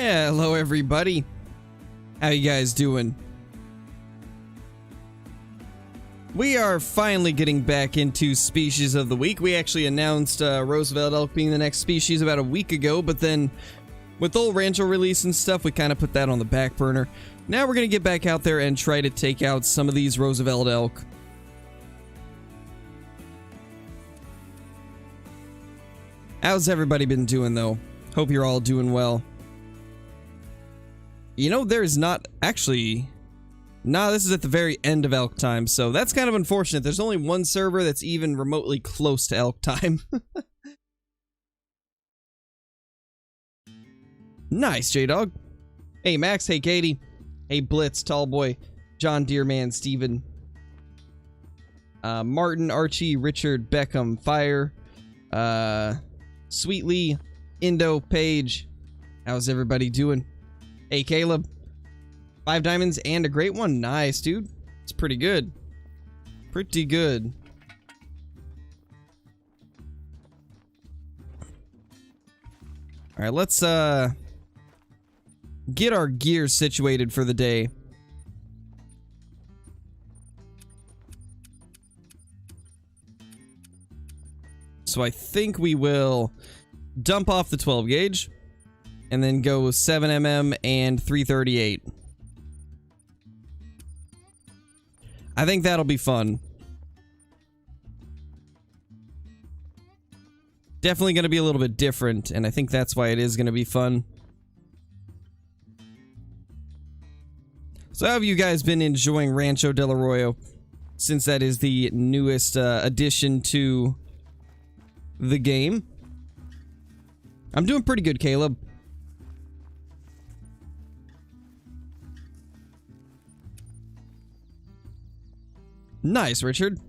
Hello everybody. How you guys doing? We are finally getting back into Species of the Week. We actually announced Roosevelt elk being the next species about a week ago, but then with the old Rancho release and stuff, we kind of put that on the back burner. Now we're going to get back out there and try to take out some of these Roosevelt elk. How's everybody been doing though? Hope you're all doing well. You know, there's not actually... Nah, this is at the very end of elk time, so that's kind of unfortunate. There's only one server that's even remotely close to elk time. Nice, J-Dog. Hey, Max. Hey, Katie. Hey, Blitz, Tallboy, John Deerman, Steven. Martin, Archie, Richard, Beckham, Fire. Sweetly, Indo, Paige. How's everybody doing? Hey, Caleb. 5 diamonds and a great one. Nice, dude. It's pretty good. Pretty good. Alright, let's get our gear situated for the day. So I think we will dump off the 12 gauge and then go 7mm and 338. I think that'll be fun. Definitely going to be a little bit different, and I think that's why it is going to be fun. So how have you guys been enjoying Rancho del Arroyo, since that is the newest addition to the game? I'm doing pretty good, Caleb. Nice, Richard.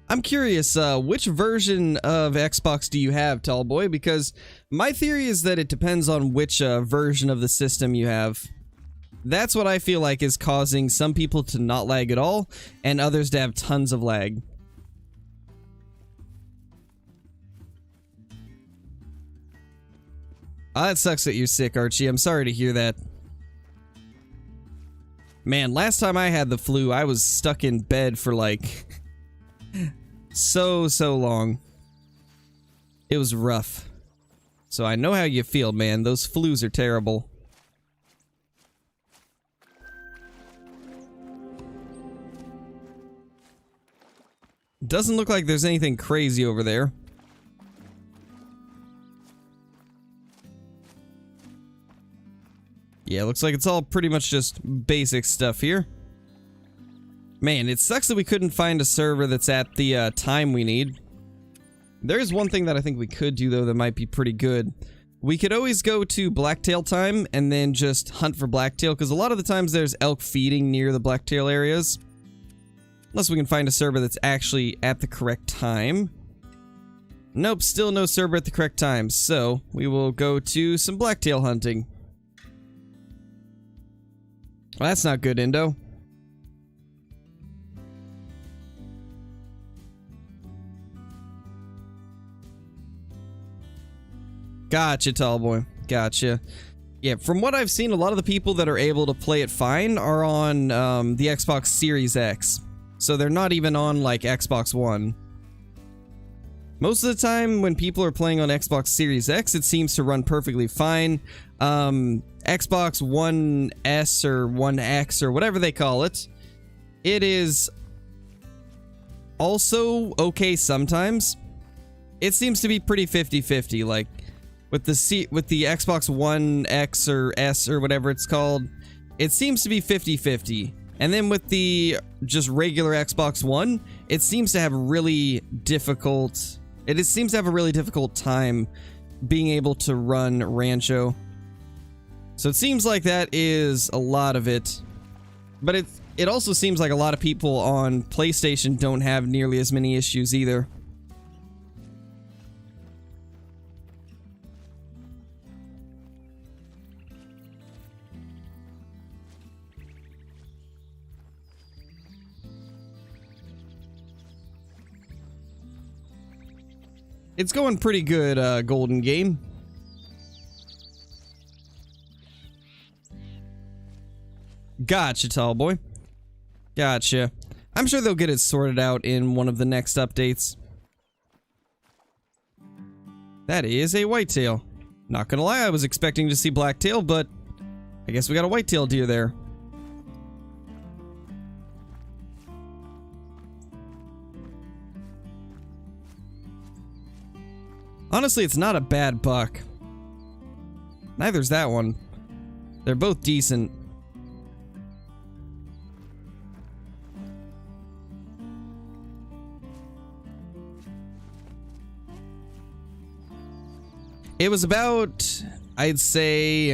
I'm curious, which version of Xbox do you have, Tallboy? Because my theory is that it depends on which version of the system you have. That's what I feel like is causing some people to not lag at all, and others to have tons of lag. Ah, that sucks that you're sick, Archie. I'm sorry to hear that. Man, last time I had the flu, I was stuck in bed for like so long. It was rough. So I know how you feel, man. Those flus are terrible. Doesn't look like there's anything crazy over there. Yeah, looks like it's all pretty much just basic stuff here. Man, it sucks that we couldn't find a server that's at the time we need. There's one thing that I think we could do, though, that might be pretty good. We could always go to blacktail time and then just hunt for blacktail, because a lot of the times there's elk feeding near the blacktail areas. Unless we can find a server that's actually at the correct time. Nope, still no server at the correct time, so we will go to some blacktail hunting. Well, that's not good, Indo. Gotcha, Tallboy. Gotcha. Yeah, from what I've seen, a lot of the people that are able to play it fine are on the Xbox Series X. So they're not even on, like, Xbox One. Most of the time, when people are playing on Xbox Series X, it seems to run perfectly fine. Xbox One S or One X or whatever they call it, it is also okay sometimes. It seems to be pretty 50-50, like with the Xbox One X or S or whatever it's called, it seems to be 50-50. And then with the just regular Xbox One, it seems to have really difficult... It seems to have a really difficult time being able to run Rancho. So it seems like that is a lot of it. But it also seems like a lot of people on PlayStation don't have nearly as many issues either. It's going pretty good, Golden Game. Gotcha, tall boy. Gotcha. I'm sure they'll get it sorted out in one of the next updates. That is a whitetail. Not gonna lie, I was expecting to see blacktail, but I guess we got a whitetail deer there. Honestly, it's not a bad buck. Neither's that one. They're both decent. It was about, I'd say,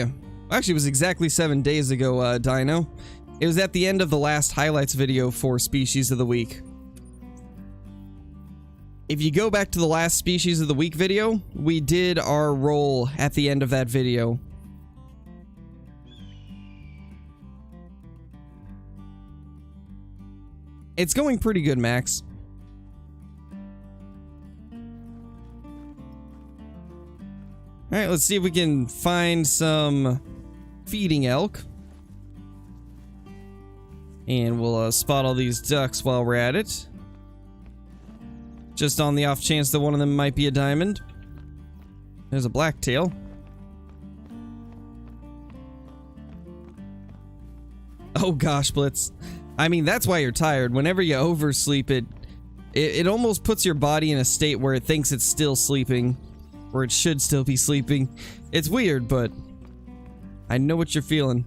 actually it was exactly 7 days ago, Dino. It was at the end of the last highlights video for Species of the Week. If you go back to the last Species of the Week video, we did our roll at the end of that video. It's going pretty good, Max. Alright, let's see if we can find some feeding elk. And we'll spot all these ducks while we're at it. Just on the off chance that one of them might be a diamond. There's a blacktail. Oh gosh, Blitz. I mean, that's why you're tired. Whenever you oversleep, it almost puts your body in a state where it thinks it's still sleeping. Or it should still be sleeping. It's weird, but I know what you're feeling.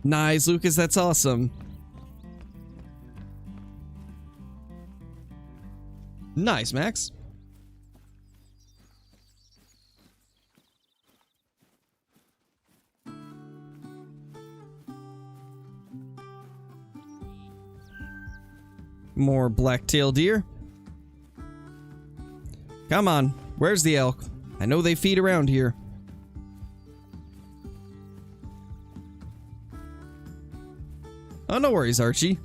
Nice, Lucas, that's awesome. Nice, Max. More blacktail deer. Come on, where's the elk? I know they feed around here. Oh, no worries, Archie.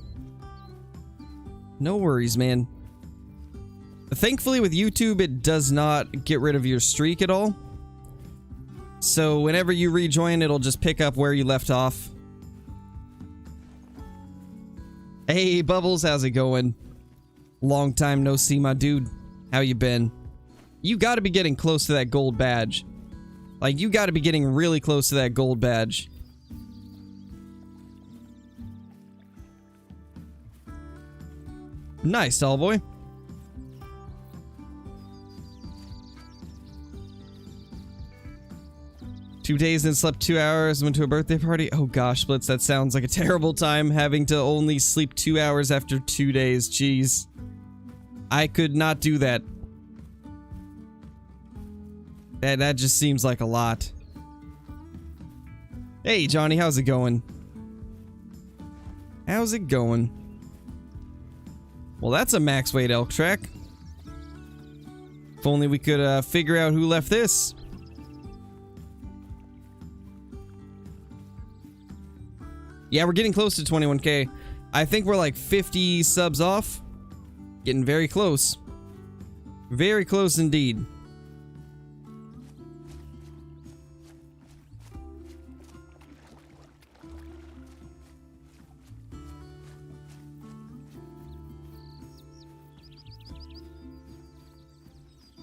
No worries, man. Thankfully, with YouTube, it does not get rid of your streak at all. So whenever you rejoin, it'll just pick up where you left off. Hey, Bubbles, how's it going? Long time no see, my dude. How you been? You gotta be getting close to that gold badge. Like, you gotta be getting really close to that gold badge. Nice, tall boy. Two days and slept 2 hours, went to a birthday party. Oh gosh, Blitz, that sounds like a terrible time, having to only sleep 2 hours after 2 days. Jeez. I could not do that. That just seems like a lot. Hey, Johnny, how's it going? How's it going? Well, that's a max weight elk track. If only we could figure out who left this. Yeah, we're getting close to 21K. I think we're like 50 subs off. Getting very close. Very close indeed.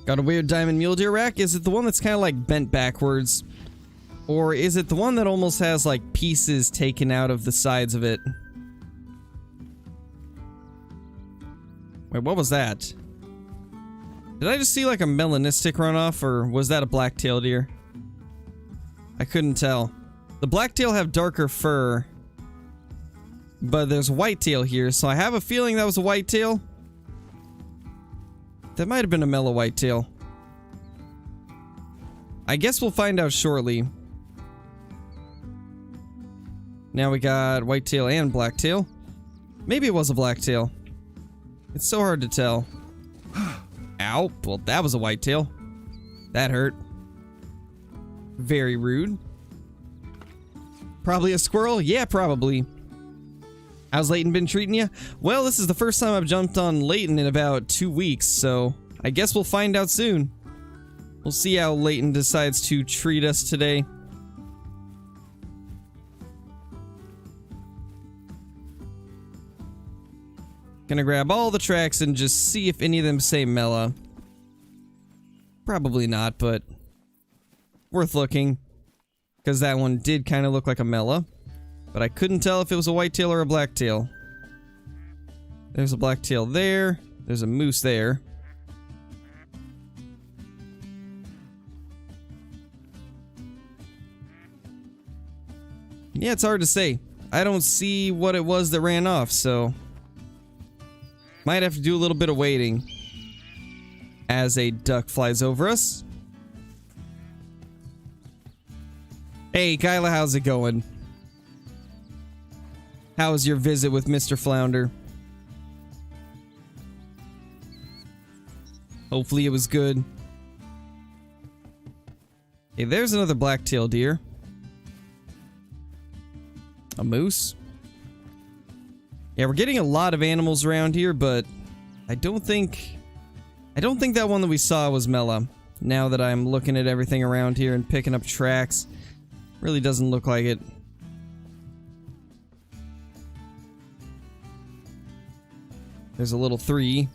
Got a weird diamond mule deer rack. Is it the one that's kind of like bent backwards? Or is it the one that almost has like pieces taken out of the sides of it? Wait, what was that? Did I just see like a melanistic runoff, or was that a blacktail deer? I couldn't tell. The blacktail have darker fur, but there's whitetail here, so I have a feeling that was a whitetail. That might have been a mellow whitetail. I guess we'll find out shortly. Now we got whitetail and blacktail. Maybe it was a blacktail. It's so hard to tell. Ow. Well, that was a whitetail. That hurt. Very rude. Probably a squirrel? Yeah, probably. How's Leighton been treating you? Well, this is the first time I've jumped on Leighton in about 2 weeks, so I guess we'll find out soon. We'll see how Leighton decides to treat us today. Gonna grab all the tracks and just see if any of them say Mela. Probably not, but worth looking. Because that one did kind of look like a Mela. But I couldn't tell if it was a whitetail or a blacktail. There's a blacktail there. There's a moose there. Yeah, it's hard to say. I don't see what it was that ran off, so might have to do a little bit of waiting as a duck flies over us. Hey, Kyla, how's it going? How was your visit with Mr. Flounder? Hopefully it was good. Hey, there's another blacktail deer. A moose. Yeah, we're getting a lot of animals around here, but I don't think that one that we saw was Mela. Now that I'm looking at everything around here and picking up tracks, really doesn't look like it. There's a little 3.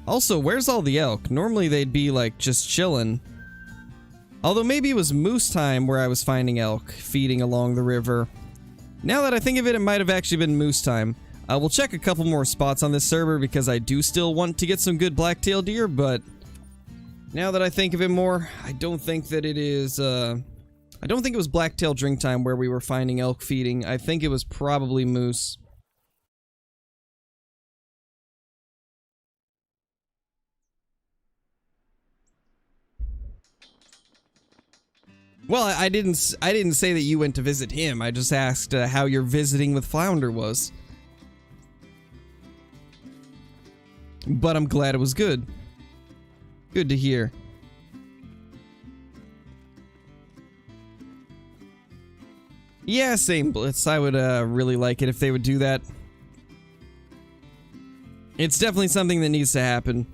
Also, where's all the elk? Normally they'd be like just chilling. Although maybe it was moose time where I was finding elk feeding along the river. Now that I think of it, it might have actually been moose time. We'll check a couple more spots on this server because I do still want to get some good blacktail deer, but now that I think of it more, I don't think that it is, I don't think it was blacktail drink time where we were finding elk feeding. I think it was probably moose. Well, I didn't say that you went to visit him. I just asked how your visiting with Flounder was. But I'm glad it was good. Good to hear. Yeah, same, Blitz. I would really like it if they would do that. It's definitely something that needs to happen.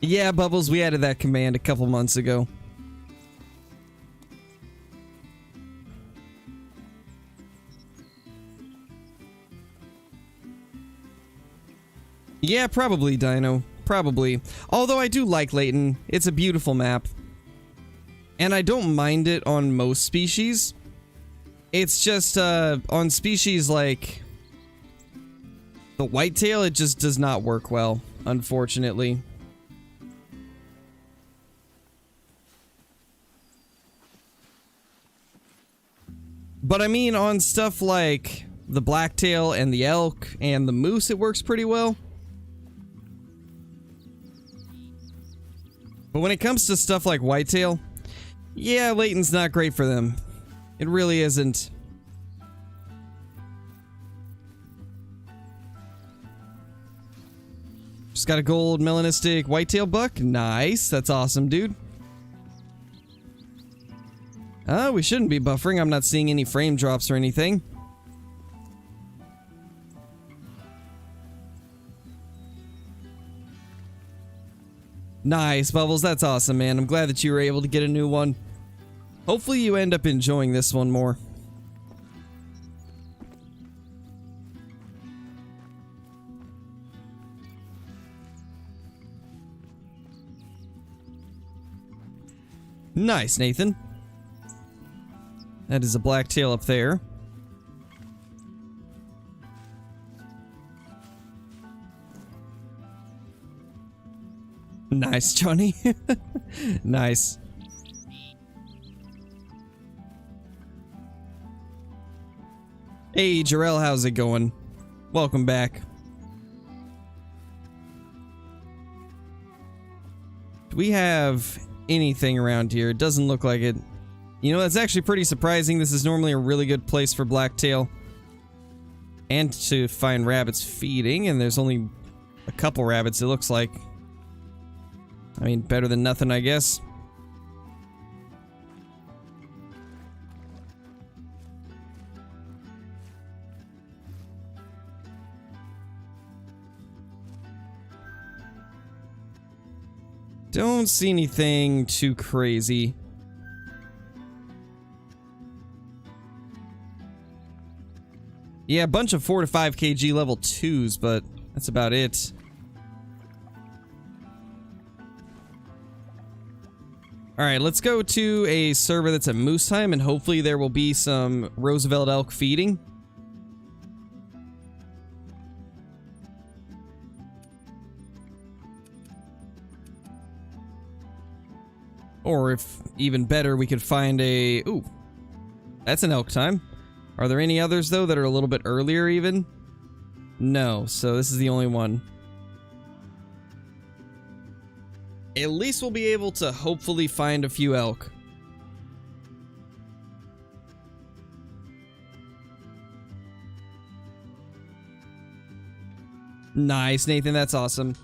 Yeah, Bubbles, we added that command a couple months ago. Yeah, probably, Dino. Probably. Although I do like Leighton. It's a beautiful map. And I don't mind it on most species. It's just, on species like the whitetail, it just does not work well, unfortunately. But I mean, on stuff like the blacktail and the elk and the moose, it works pretty well. But when it comes to stuff like whitetail, yeah, Leighton's not great for them. It really isn't. Just got a gold melanistic whitetail buck. Nice. That's awesome, dude. We shouldn't be buffering. I'm not seeing any frame drops or anything. Nice, Bubbles. That's awesome, man. I'm glad that you were able to get a new one. Hopefully you end up enjoying this one more. Nice, Nathan. That is a blacktail up there. Nice, Johnny. Nice. Hey, Jarrell, how's it going? Welcome back. Do we have anything around here? It doesn't look like it. You know, that's actually pretty surprising. This is normally a really good place for blacktail. And to find rabbits feeding, and there's only a couple rabbits, it looks like. I mean, better than nothing, I guess. Don't see anything too crazy. Yeah, a bunch of 4 to 5 kg level 2s, but that's about it. Alright, let's go to a server that's at moose time, and hopefully there will be some Roosevelt elk feeding. Or if even better, we could find a... Ooh, that's an elk time. Are there any others, though, that are a little bit earlier, even? No, so this is the only one. At least we'll be able to hopefully find a few elk. Nice, Nathan, that's awesome.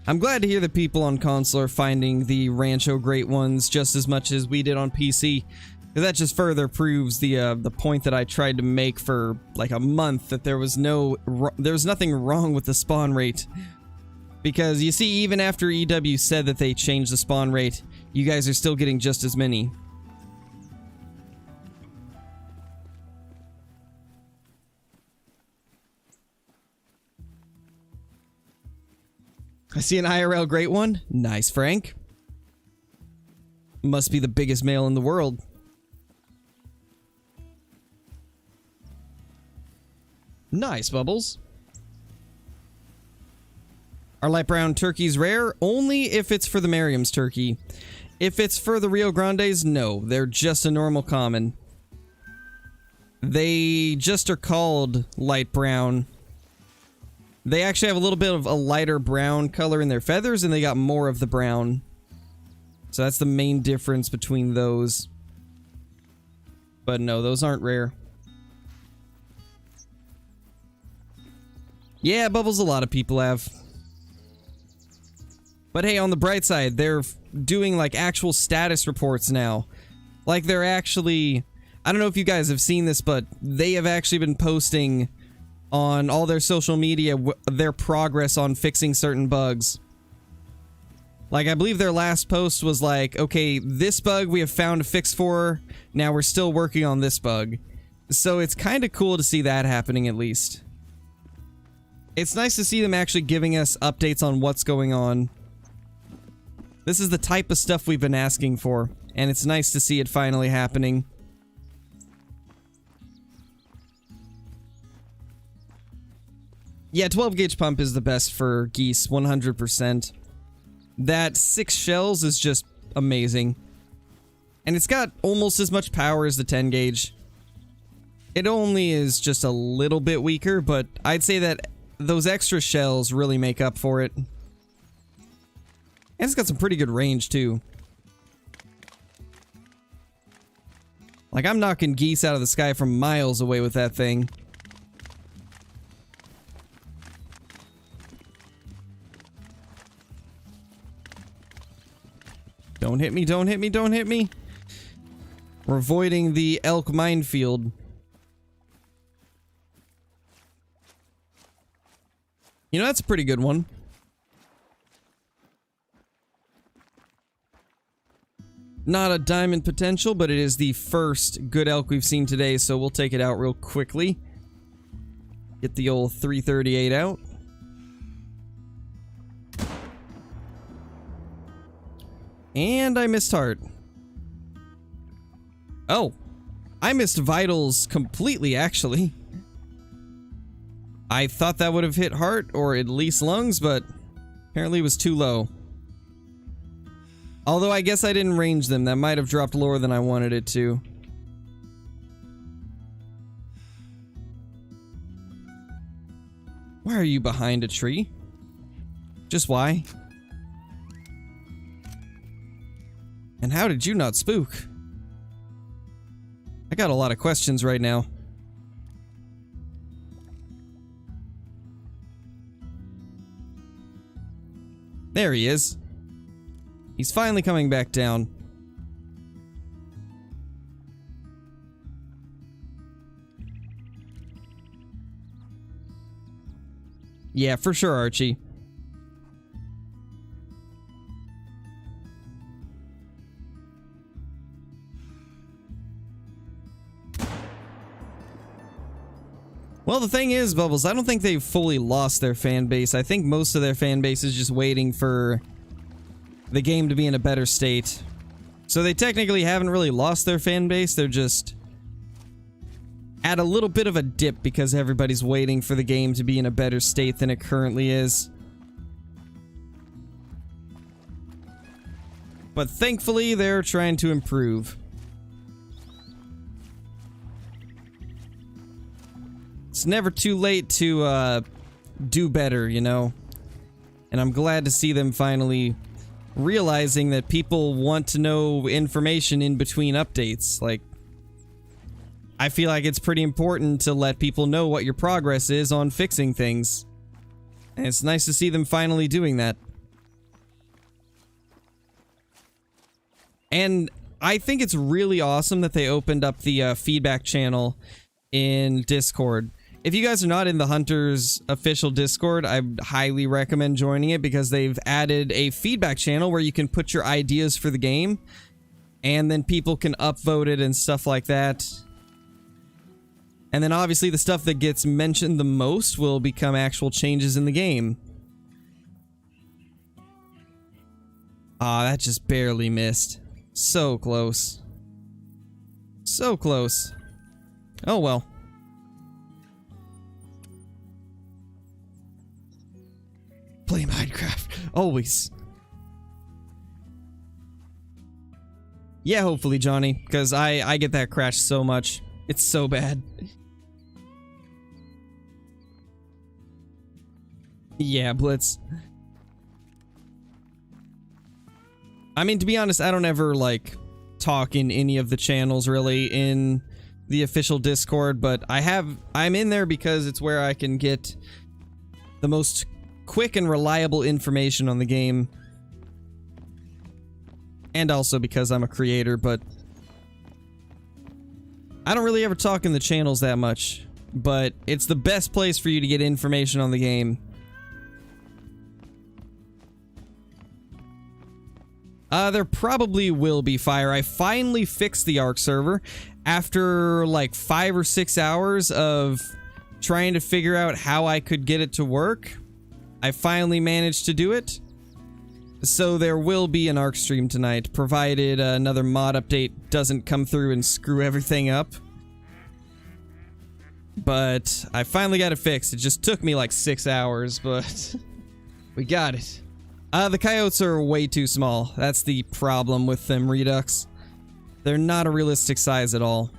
I'm glad to hear that people on console are finding the Rancho Great Ones just as much as we did on PC. That just further proves the point that I tried to make for like a month, that there was nothing wrong with the spawn rate. Because you see, even after EW said that they changed the spawn rate, you guys are still getting just as many. I see an IRL great one. Nice, Frank. Must be the biggest male in the world. Nice, Bubbles. Are light brown turkeys rare? Only if it's for the Merriam's turkey. If it's for the Rio Grandes, no. They're just a normal common. They just are called light brown. They actually have a little bit of a lighter brown color in their feathers, and they got more of the brown. So that's the main difference between those. But no, those aren't rare. Yeah, Bubbles, a lot of people have. But hey, on the bright side, they're doing like actual status reports now. Like they're actually... I don't know if you guys have seen this, but they have actually been posting on all their social media their progress on fixing certain bugs. Like, I believe their last post was like, okay, this bug we have found a fix for, now we're still working on this bug. So it's kind of cool to see that happening at least. It's nice to see them actually giving us updates on what's going on. This is the type of stuff we've been asking for, and it's nice to see it finally happening. Yeah, 12 gauge pump is the best for geese, 100%. That 6 shells is just amazing. And it's got almost as much power as the 10 gauge. It only is just a little bit weaker, but I'd say that those extra shells really make up for it. And it's got some pretty good range, too. Like, I'm knocking geese out of the sky from miles away with that thing. Don't hit me, don't hit me, don't hit me. We're avoiding the elk minefield. You know, that's a pretty good one. Not a diamond potential, but it is the first good elk we've seen today, so we'll take it out real quickly. Get the old 338 out. And I missed heart. Oh. I missed vitals completely, actually. I thought that would have hit heart, or at least lungs, but apparently it was too low. Although I guess I didn't range them. That might have dropped lower than I wanted it to. Why are you behind a tree? Just why? And how did you not spook? I got a lot of questions right now. There he is. He's finally coming back down. Yeah, for sure, Archie. Well, the thing is, Bubbles, I don't think they've fully lost their fan base. I think most of their fan base is just waiting for the game to be in a better state. So they technically haven't really lost their fan base, they're just at a little bit of a dip because everybody's waiting for the game to be in a better state than it currently is. But thankfully, they're trying to improve. It's never too late to do better, you know? And I'm glad to see them finally realizing that people want to know information in between updates. Like, I feel like it's pretty important to let people know what your progress is on fixing things. And it's nice to see them finally doing that. And I think it's really awesome that they opened up the feedback channel in Discord. If you guys are not in the Hunters official Discord, I highly recommend joining it because they've added a feedback channel where you can put your ideas for the game and then people can upvote it and stuff like that. And then obviously the stuff that gets mentioned the most will become actual changes in the game. Ah, that just barely missed. So close. So close. Oh well. Play Minecraft. Always. Yeah, hopefully, Johnny, because I get that crash so much. It's so bad. Yeah, Blitz. I mean, to be honest, I don't ever, like, talk in any of the channels, really, in the official Discord, but I'm in there because it's where I can get the most quick and reliable information on the game. And also because I'm a creator, but I don't really ever talk in the channels that much, but it's the best place for you to get information on the game. There probably will be fire. I finally fixed the Ark server after like 5 or 6 hours of trying to figure out how I could get it to work. I finally managed to do it. So there will be an Ark stream tonight, provided another mod update doesn't come through and screw everything up. But I finally got it fixed. It just took me like 6 hours, but we got it. The coyotes are way too small. That's the problem with them, Redux. They're not a realistic size at all.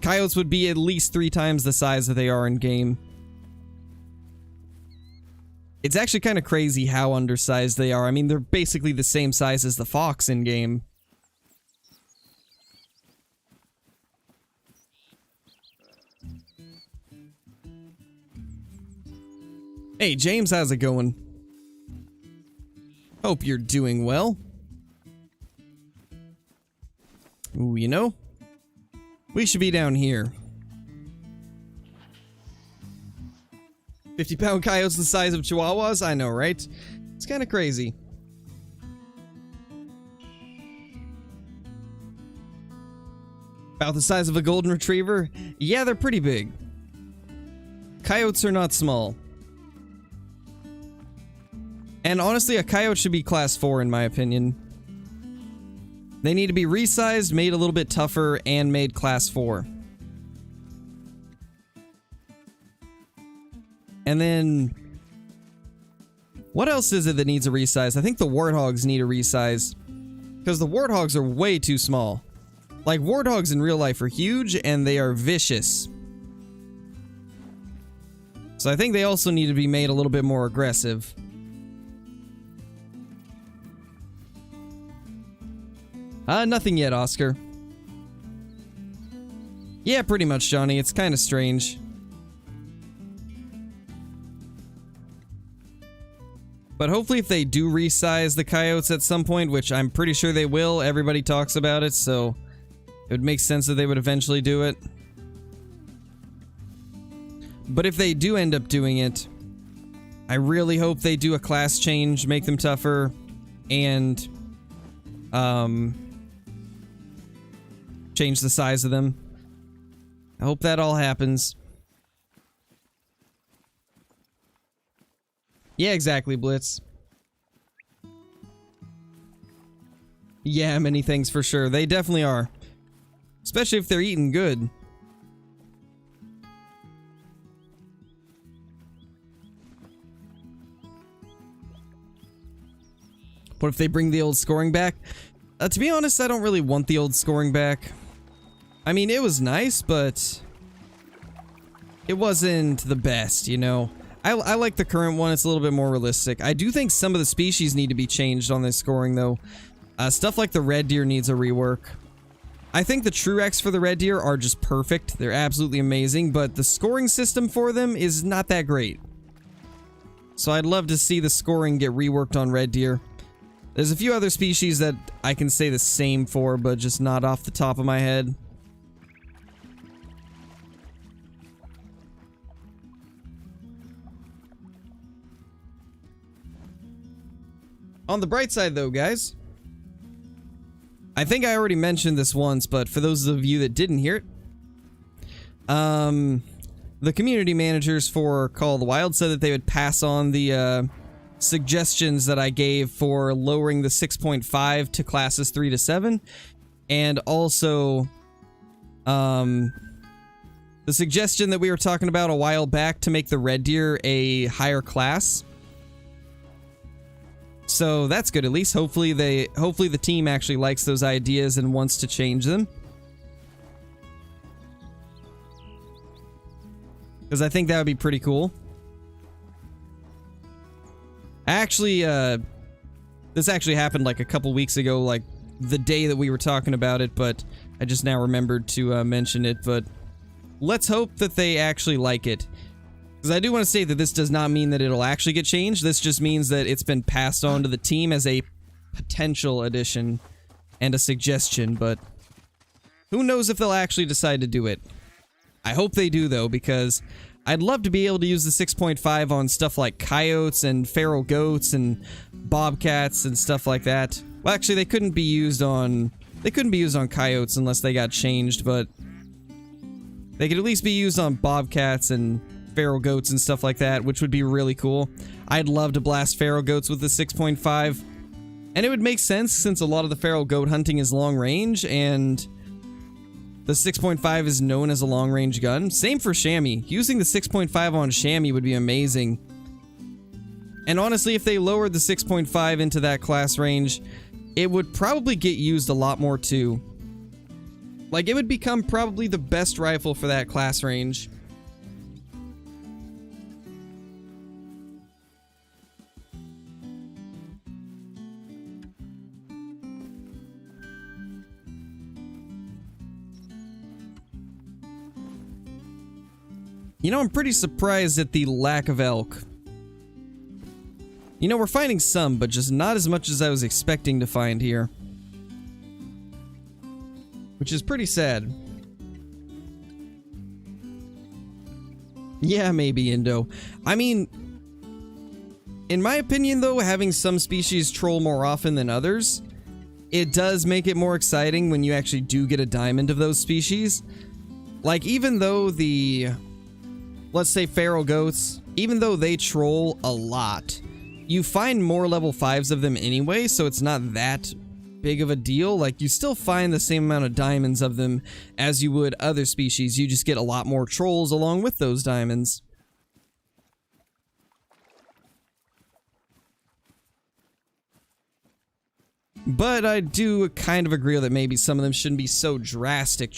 Coyotes would be at least 3 times the size that they are in game. It's actually kind of crazy how undersized they are. I mean, they're basically the same size as the fox in game. Hey, James, how's it going? Hope you're doing well. Ooh, you know, we should be down here. 50-pound coyotes the size of chihuahuas? I know, right? It's kind of crazy. About the size of a golden retriever? Yeah, they're pretty big. Coyotes are not small. And honestly, a coyote should be class 4 in my opinion. They need to be resized, made a little bit tougher, and made class 4. And then, what else is it that needs a resize? I think the warthogs need a resize. Because the warthogs are way too small. Like, warthogs in real life are huge, and they are vicious. So I think they also need to be made a little bit more aggressive. Nothing yet, Oscar. Yeah, pretty much, Johnny. It's kind of strange. But hopefully if they do resize the coyotes at some point, which I'm pretty sure they will, everybody talks about it, so it would make sense that they would eventually do it. But if they do end up doing it, I really hope they do a class change, make them tougher, and change the size of them. I hope that all happens. Yeah, exactly, Blitz. Yeah, many things for sure. They definitely are. Especially if they're eating good. What if they bring the old scoring back? To be honest, I don't really want the old scoring back. I mean, it was nice, but it wasn't the best, you know? I like the current one. It's a little bit more realistic. I do think some of the species need to be changed on this scoring, though. Stuff like the red deer needs a rework. I think the Truex for the red deer are just perfect. They're absolutely amazing, but the scoring system for them is not that great. So I'd love to see the scoring get reworked on red deer. There's a few other species that I can say the same for, but just not off the top of my head. On the bright side, though, guys, I think I already mentioned this once, but for those of you that didn't hear it, the community managers for Call of the Wild said that they would pass on the suggestions that I gave for lowering the 6.5 to classes 3 to 7, and also the suggestion that we were talking about a while back to make the red deer a higher class. So that's good. At least hopefully the team actually likes those ideas and wants to change them. Because I think that would be pretty cool. Actually, this actually happened like a couple weeks ago, like the day that we were talking about it, but I just now remembered to mention it. But let's hope that they actually like it. Because I do want to say that this does not mean that it'll actually get changed. This just means that it's been passed on to the team as a potential addition and a suggestion, but who knows if they'll actually decide to do it. I hope they do, though, because I'd love to be able to use the 6.5 on stuff like coyotes and feral goats and bobcats and stuff like that. Well, actually, they couldn't be used on coyotes unless they got changed, but they could at least be used on bobcats and feral goats and stuff like that, which would be really cool. I'd love to blast feral goats with the 6.5, and it would make sense since a lot of the feral goat hunting is long range, and the 6.5 is known as a long range gun. Same for chamois. Using the 6.5 on chamois would be amazing. And honestly, if they lowered the 6.5 into that class range, it would probably get used a lot more too. Like, it would become probably the best rifle for that class range. You know, I'm pretty surprised at the lack of elk. You know, we're finding some, but just not as much as I was expecting to find here. Which is pretty sad. Yeah, maybe, Indo. I mean, in my opinion, though, having some species troll more often than others, it does make it more exciting when you actually do get a diamond of those species. Like, even though the... let's say feral goats, even though they troll a lot, you find more level 5s of them anyway, so it's not that big of a deal. Like, you still find the same amount of diamonds of them as you would other species. You just get a lot more trolls along with those diamonds. But I do kind of agree that maybe some of them shouldn't be so drastic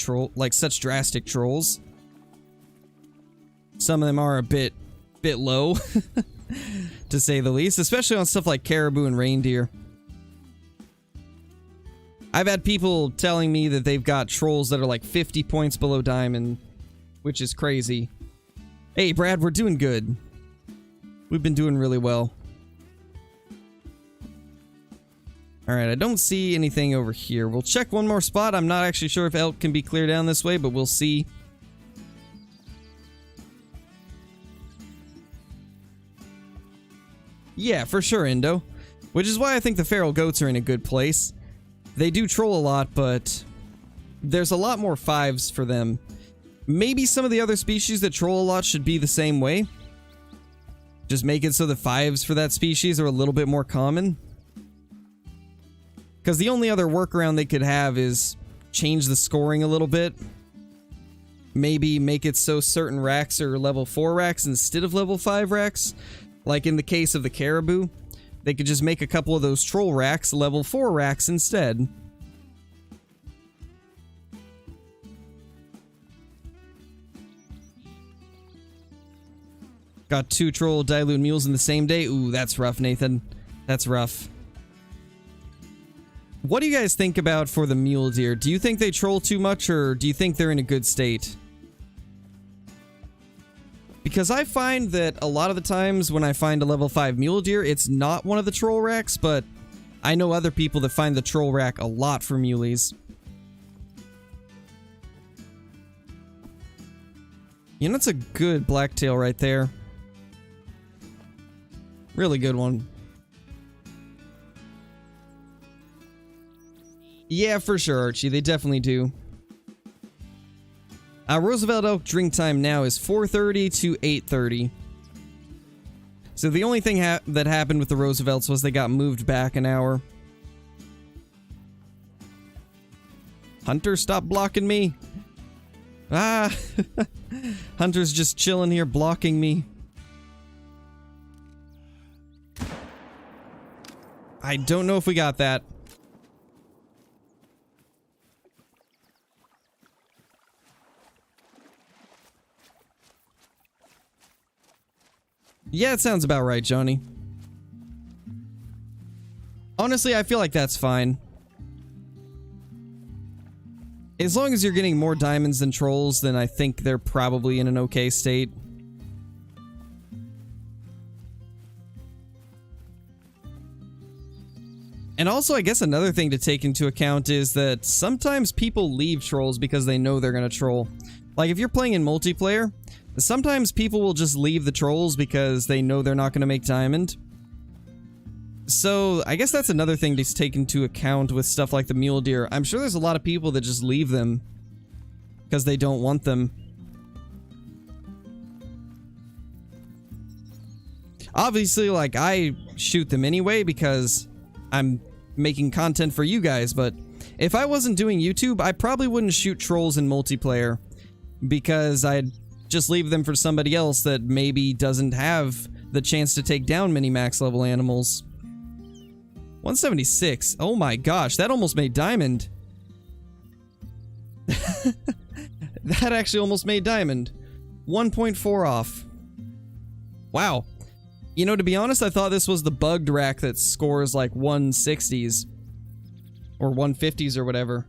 such drastic trolls. Some of them are a bit low, to say the least, especially on stuff like caribou and reindeer. I've had people telling me that they've got trolls that are like 50 points below diamond, which is crazy. Hey, Brad, we're doing good. We've been doing really well. Alright, I don't see anything over here. We'll check one more spot. I'm not actually sure if elk can be cleared down this way, but we'll see. Yeah, for sure, Indo. Which is why I think the feral goats are in a good place. They do troll a lot, but there's a lot more 5s for them. Maybe some of the other species that troll a lot should be the same way. Just make it so the 5s for that species are a little bit more common. Because the only other workaround they could have is change the scoring a little bit. Maybe make it so certain racks are level 4 racks instead of level 5 racks. Like in the case of the caribou, they could just make a couple of those troll racks level 4 racks instead. Got 2 troll dilute mules in the same day. Ooh, that's rough, Nathan. That's rough. What do you guys think about for the mule deer? Do you think they troll too much, or do you think they're in a good state? Because I find that a lot of the times when I find a level 5 mule deer, it's not one of the troll racks, but I know other people that find the troll rack a lot for muleys. You know, that's a good blacktail right there. Really good one. Yeah, for sure, Archie. They definitely do. Roosevelt elk drink time now is 4:30 to 8:30. So the only thing that happened with the Roosevelts was they got moved back an hour. Hunter, stop blocking me. Ah! Hunter's just chilling here blocking me. I don't know if we got that. Yeah, it sounds about right, Johnny. Honestly, I feel like that's fine. As long as you're getting more diamonds than trolls, then I think they're probably in an okay state. And also, I guess another thing to take into account is that sometimes people leave trolls because they know they're gonna troll. Like, if you're playing in multiplayer, sometimes people will just leave the trolls because they know they're not gonna make diamond. So, I guess that's another thing to take into account with stuff like the mule deer. I'm sure there's a lot of people that just leave them because they don't want them. Obviously, like, I shoot them anyway because I'm making content for you guys, but if I wasn't doing YouTube, I probably wouldn't shoot trolls in multiplayer because I'd just leave them for somebody else that maybe doesn't have the chance to take down many max level animals. 176. Oh my gosh, that almost made diamond. That actually almost made diamond. 1.4 off. Wow. You know, to be honest, I thought this was the bugged rack that scores like 160s. Or 150s or whatever.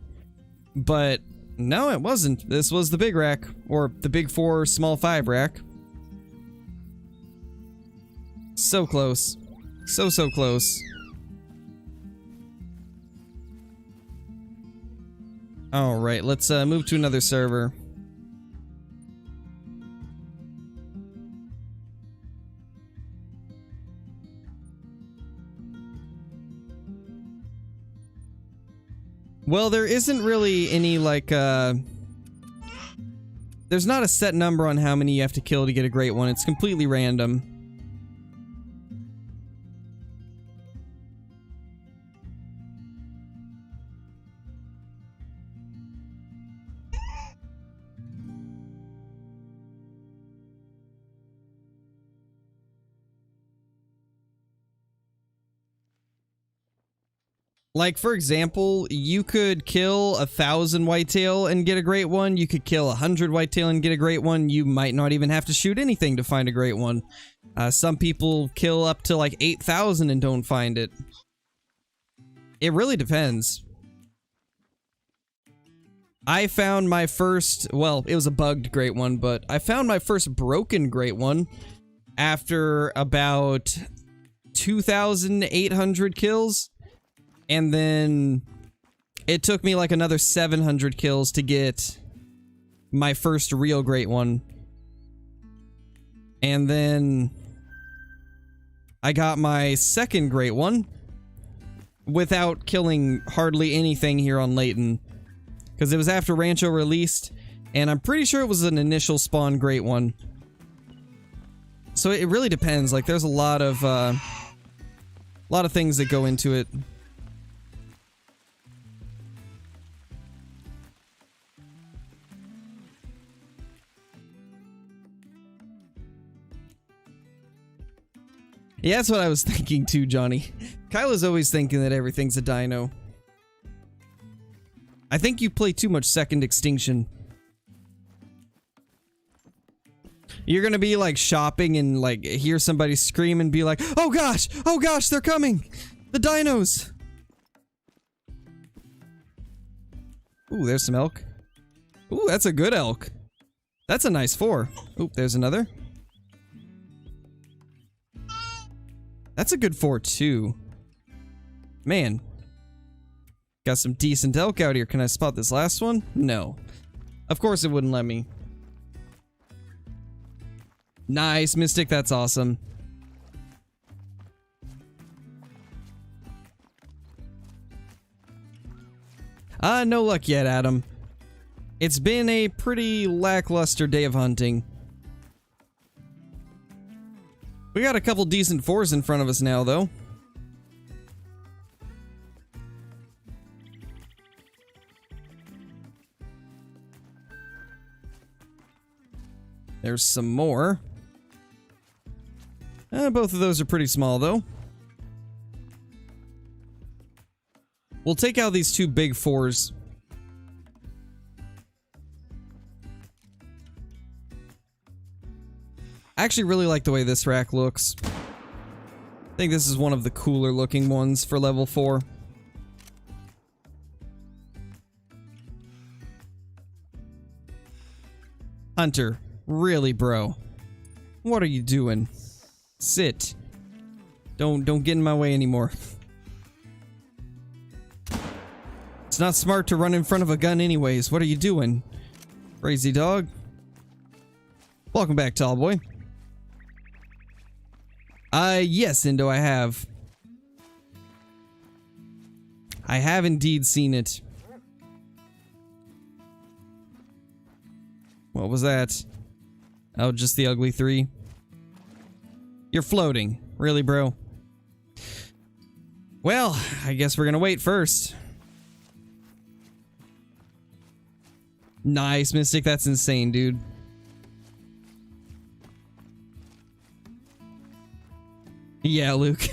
But no, it wasn't. This was the big rack. Or the big 4 small 5 rack. So close. So close. Alright, let's move to another server. Well, there isn't really any, like, there's not a set number on how many you have to kill to get a great one. It's completely random. Like, for example, you could kill 1,000 whitetail and get a great one. You could kill 100 whitetail and get a great one. You might not even have to shoot anything to find a great one. Some people kill up to like 8,000 and don't find it. It really depends. I found my first, well, it was a bugged great one, but I found my first broken great one after about 2,800 kills. And then it took me like another 700 kills to get my first real great one. And then I got my second great one without killing hardly anything here on Layton. Because it was after Rancho released, and I'm pretty sure it was an initial spawn great one. So it really depends. Like, there's a lot of things that go into it. Yeah, that's what I was thinking too, Johnny. Kyla's always thinking that everything's a dino. I think you play too much Second Extinction. You're gonna be like shopping and like hear somebody scream and be like, oh gosh, they're coming! The dinos! Ooh, there's some elk. Ooh, that's a good elk. That's a nice 4. Ooh, there's another. That's a good 4 too. Man. Got some decent elk out here. Can I spot this last one? No. Of course it wouldn't let me. Nice, Mystic, that's awesome. No luck yet, Adam. It's been a pretty lackluster day of hunting. We got a couple decent 4s in front of us now, though. There's some more. Both of those are pretty small, though. We'll take out these 2 big 4s. I actually really like the way this rack looks. I think this is one of the cooler looking ones for level 4. Hunter, really, bro? What are you doing? Sit. Don't get in my way anymore. It's not smart to run in front of a gun anyways. What are you doing? Crazy dog. Welcome back, tall boy. Yes, Indo, I have. I have indeed seen it. What was that? Oh, just the ugly 3. You're floating. Really, bro? Well, I guess we're gonna wait first. Nice, Mystic. That's insane, dude. Yeah, Luke.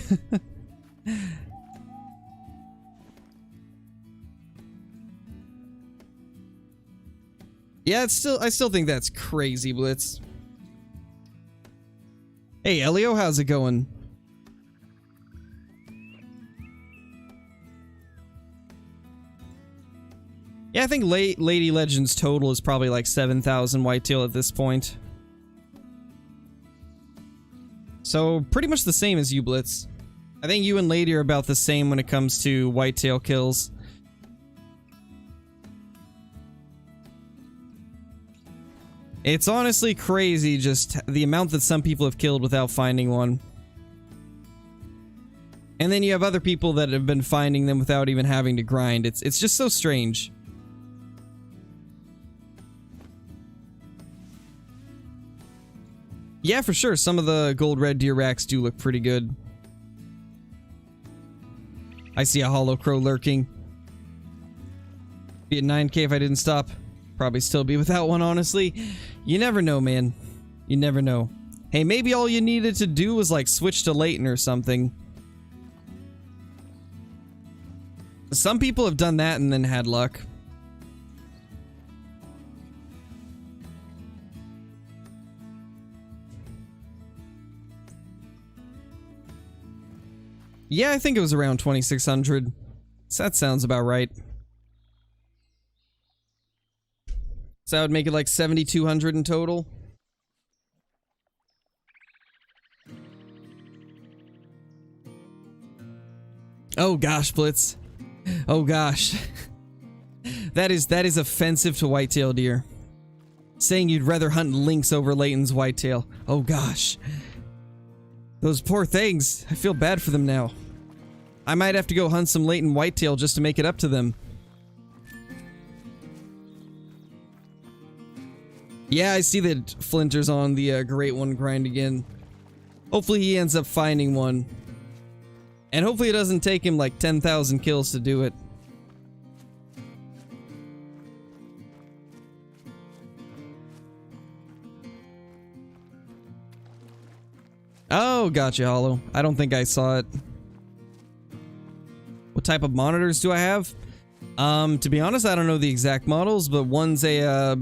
Yeah, I still think that's crazy, Blitz. Hey, Elio, how's it going? Yeah, I think Lady Legends total is probably like 7,000 whitetail at this point. So, pretty much the same as you, Blitz. I think you and Lady are about the same when it comes to whitetail kills. It's honestly crazy just the amount that some people have killed without finding one. And then you have other people that have been finding them without even having to grind. It's just so strange. Yeah, for sure. Some of the gold red deer racks do look pretty good. I see a hollow crow lurking. Be at 9K if I didn't stop. Probably still be without one, honestly. You never know, man. You never know. Hey, maybe all you needed to do was like switch to Leighton or something. Some people have done that and then had luck. Yeah, I think it was around 2,600. So that sounds about right. So that would make it like 7,200 in total. Oh gosh, Blitz. Oh gosh. That is offensive to whitetail deer. Saying you'd rather hunt lynx over Leighton's whitetail. Oh gosh. Those poor things. I feel bad for them now. I might have to go hunt some Leighton whitetail just to make it up to them. Yeah, I see that Flinter's on the Great One grind again. Hopefully he ends up finding one. And hopefully it doesn't take him like 10,000 kills to do it. Oh, gotcha, Hollow. I don't think I saw it. What type of monitors do I have? To be honest, I don't know the exact models, but one's a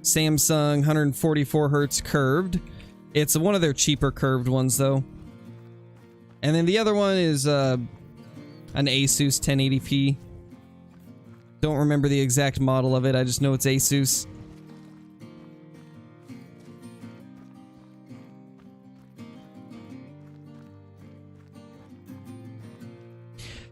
Samsung 144 Hz curved. It's one of their cheaper curved ones, though. And then the other one is an Asus 1080p. Don't remember the exact model of it, I just know it's Asus.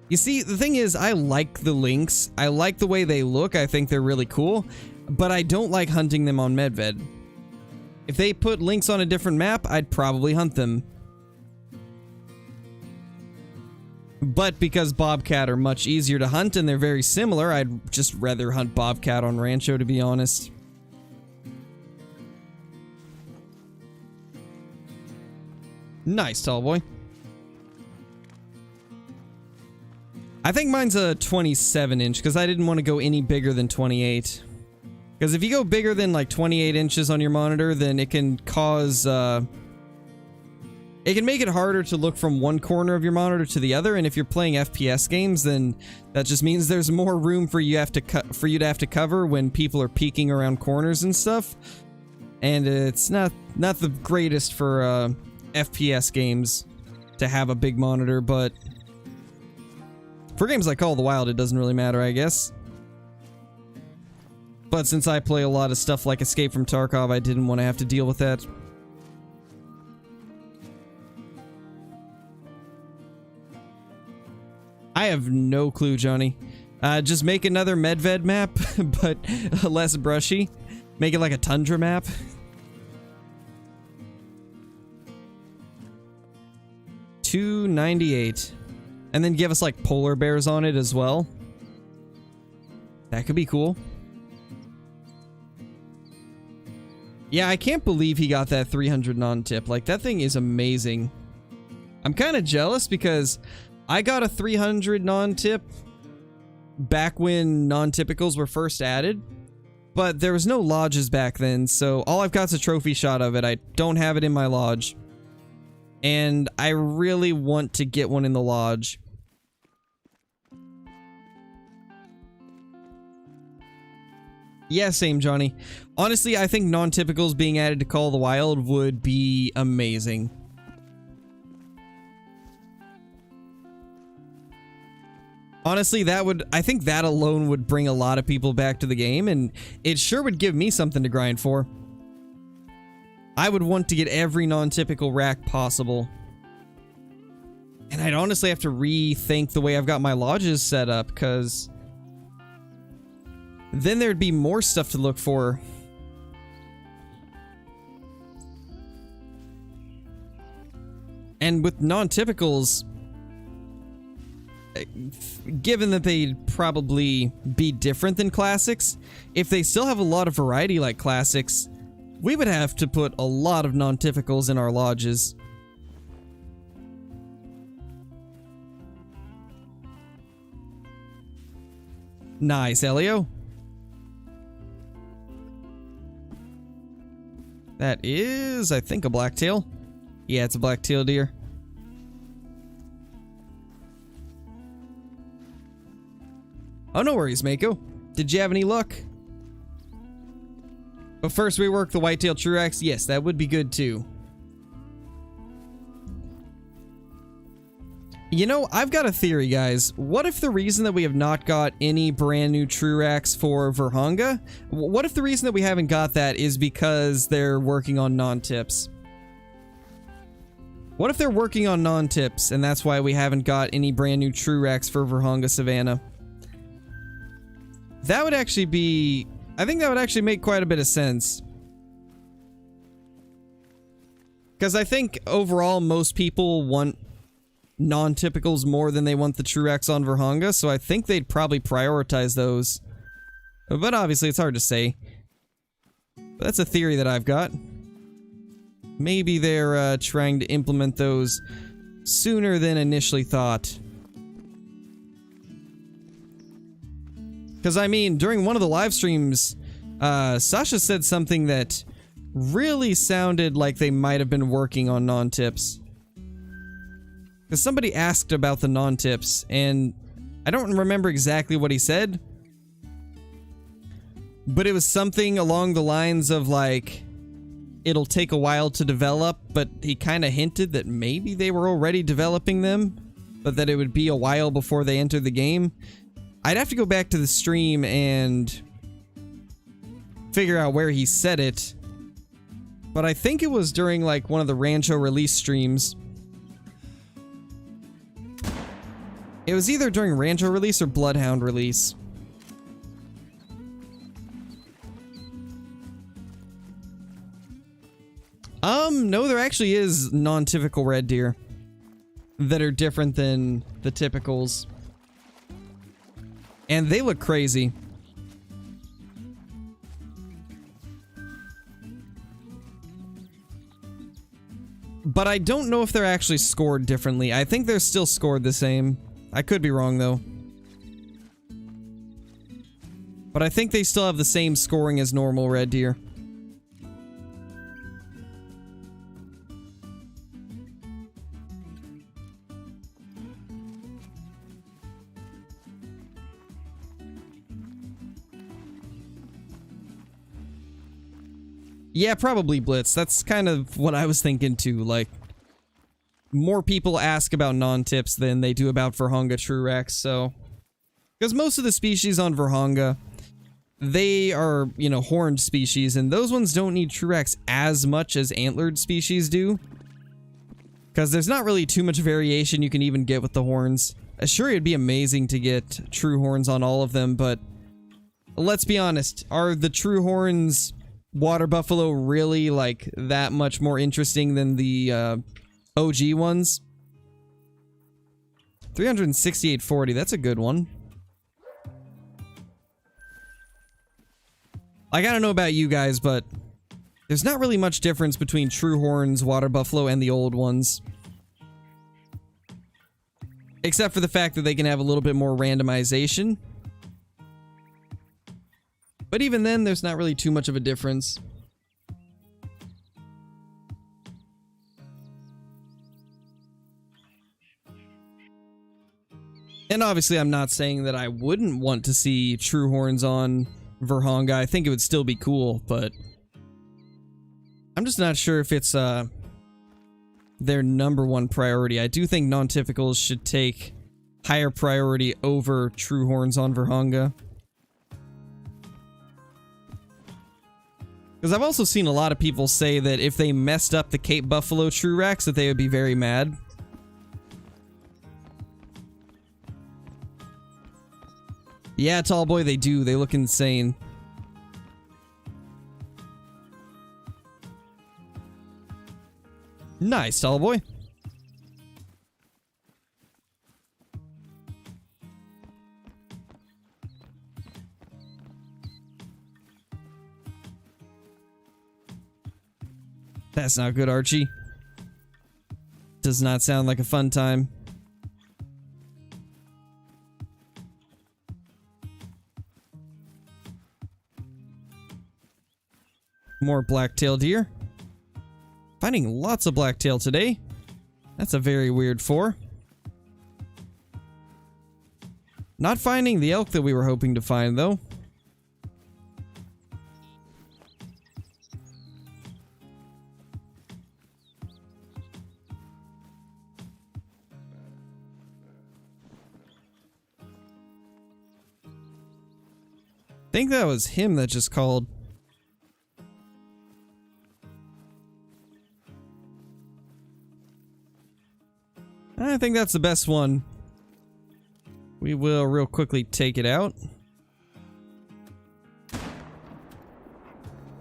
You see, the thing is, I like the links. I like the way they look. I think they're really cool. But I don't like hunting them on Medved. If they put links on a different map, I'd probably hunt them. But because Bobcat are much easier to hunt and they're very similar, I'd just rather hunt Bobcat on Rancho, to be honest. Nice, tall boy. I think mine's a 27 inch because I didn't want to go any bigger than 28. Because if you go bigger than like 28 inches on your monitor, then it can cause, it can make it harder to look from one corner of your monitor to the other, and if you're playing FPS games, then that just means there's more room for you to have to cover when people are peeking around corners and stuff. And it's not the greatest for FPS games to have a big monitor, but for games like Call of the Wild, it doesn't really matter, I guess. But since I play a lot of stuff like Escape from Tarkov, I didn't want to have to deal with that. I have no clue, Johnny. Just make another Medved map, but less brushy. Make it like a tundra map. $298. And then give us like polar bears on it as well. That could be cool. Yeah, I can't believe he got that 300 non-tip. Like, that thing is amazing. I'm kind of jealous because I got a 300 non-tip back when non-typicals were first added. But there was no lodges back then, so all I've got is a trophy shot of it. I don't have it in my lodge. And I really want to get one in the lodge. Yeah, same, Johnny. Honestly, I think non-typicals being added to Call of the Wild would be amazing. Honestly, I think that alone would bring a lot of people back to the game, and it sure would give me something to grind for. I would want to get every non-typical rack possible. And I'd honestly have to rethink the way I've got my lodges set up, because then there'd be more stuff to look for. And with non-typicals, given that they'd probably be different than classics, if they still have a lot of variety like classics, we would have to put a lot of non-typicals in our lodges. Nice, Elio. That is, I think, a blacktail. Yeah, it's a blacktail deer. Oh, no worries, Mako. Did you have any luck? But first we work the whitetail truax. Yes, that would be good too. You know, I've got a theory, guys. What if the reason that we have not got any brand new truax for Verhanga, what if the reason that we haven't got that is because they're working on non-tips? What if they're working on non-tips and that's why we haven't got any brand new truax for Verhanga Savannah? That would actually be... I think that would actually make quite a bit of sense. Because I think overall most people want non-typicals more than they want the truax on Verhanga, so I think they'd probably prioritize those. But obviously it's hard to say. But that's a theory that I've got. Maybe they're trying to implement those sooner than initially thought. Because, I mean, during one of the live streams, Sasha said something that really sounded like they might have been working on non-tips. Because somebody asked about the non-tips, and I don't remember exactly what he said, but it was something along the lines of, like, it'll take a while to develop, but he kind of hinted that maybe they were already developing them, but that it would be a while before they entered the game. I'd have to go back to the stream and figure out where he said it, but I think it was during, like, one of the Rancho release streams. It was either during Rancho release or Bloodhound release. No, there actually is non-typical red deer that are different than the typicals. And they look crazy. But I don't know if they're actually scored differently. I think they're still scored the same. I could be wrong, though. But I think they still have the same scoring as normal red deer. Yeah, probably Blitz. That's kind of what I was thinking too. Like, more people ask about non-tips than they do about Virhonga Trurex, so... Because most of the species on Virhonga, they are, you know, horned species, and those ones don't need Trurex as much as antlered species do. Because there's not really too much variation you can even get with the horns. Sure, it'd be amazing to get true horns on all of them, but... Let's be honest, are the true horns... Water buffalo really, like, that much more interesting than the OG ones? 368.40, that's a good one. Like, I don't know about you guys, but there's not really much difference between true horns, water buffalo, and the old ones. Except for the fact that they can have a little bit more randomization. But even then, there's not really too much of a difference. And obviously, I'm not saying that I wouldn't want to see true horns on Virhonga. I think it would still be cool, but... I'm just not sure if it's, their #1 priority. I do think non-typicals should take higher priority over true horns on Virhonga. Because I've also seen a lot of people say that if they messed up the Cape Buffalo Trurex, that they would be very mad. Yeah, tall boy, they do. They look insane. Nice, tall boy. That's not good, Archie. Does not sound like a fun time. More blacktail deer. Finding lots of blacktail today. That's a very weird 4. Not finding the elk that we were hoping to find, though. I think that was him that just called. I think that's the best one. We will real quickly take it out.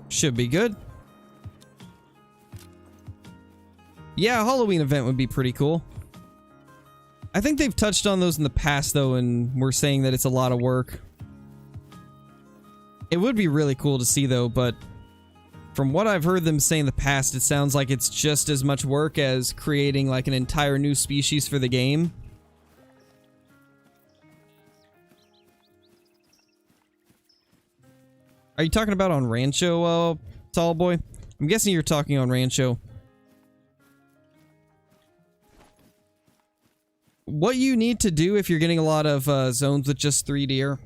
Should be good. Yeah, a Halloween event would be pretty cool. I think they've touched on those in the past, though, and we're saying that it's a lot of work. It would be really cool to see, though, but from what I've heard them say in the past, it sounds like it's just as much work as creating like an entire new species for the game. Are you talking about on Rancho, Tall Boy? I'm guessing you're talking on Rancho. What you need to do if you're getting a lot of zones with just 3 deer,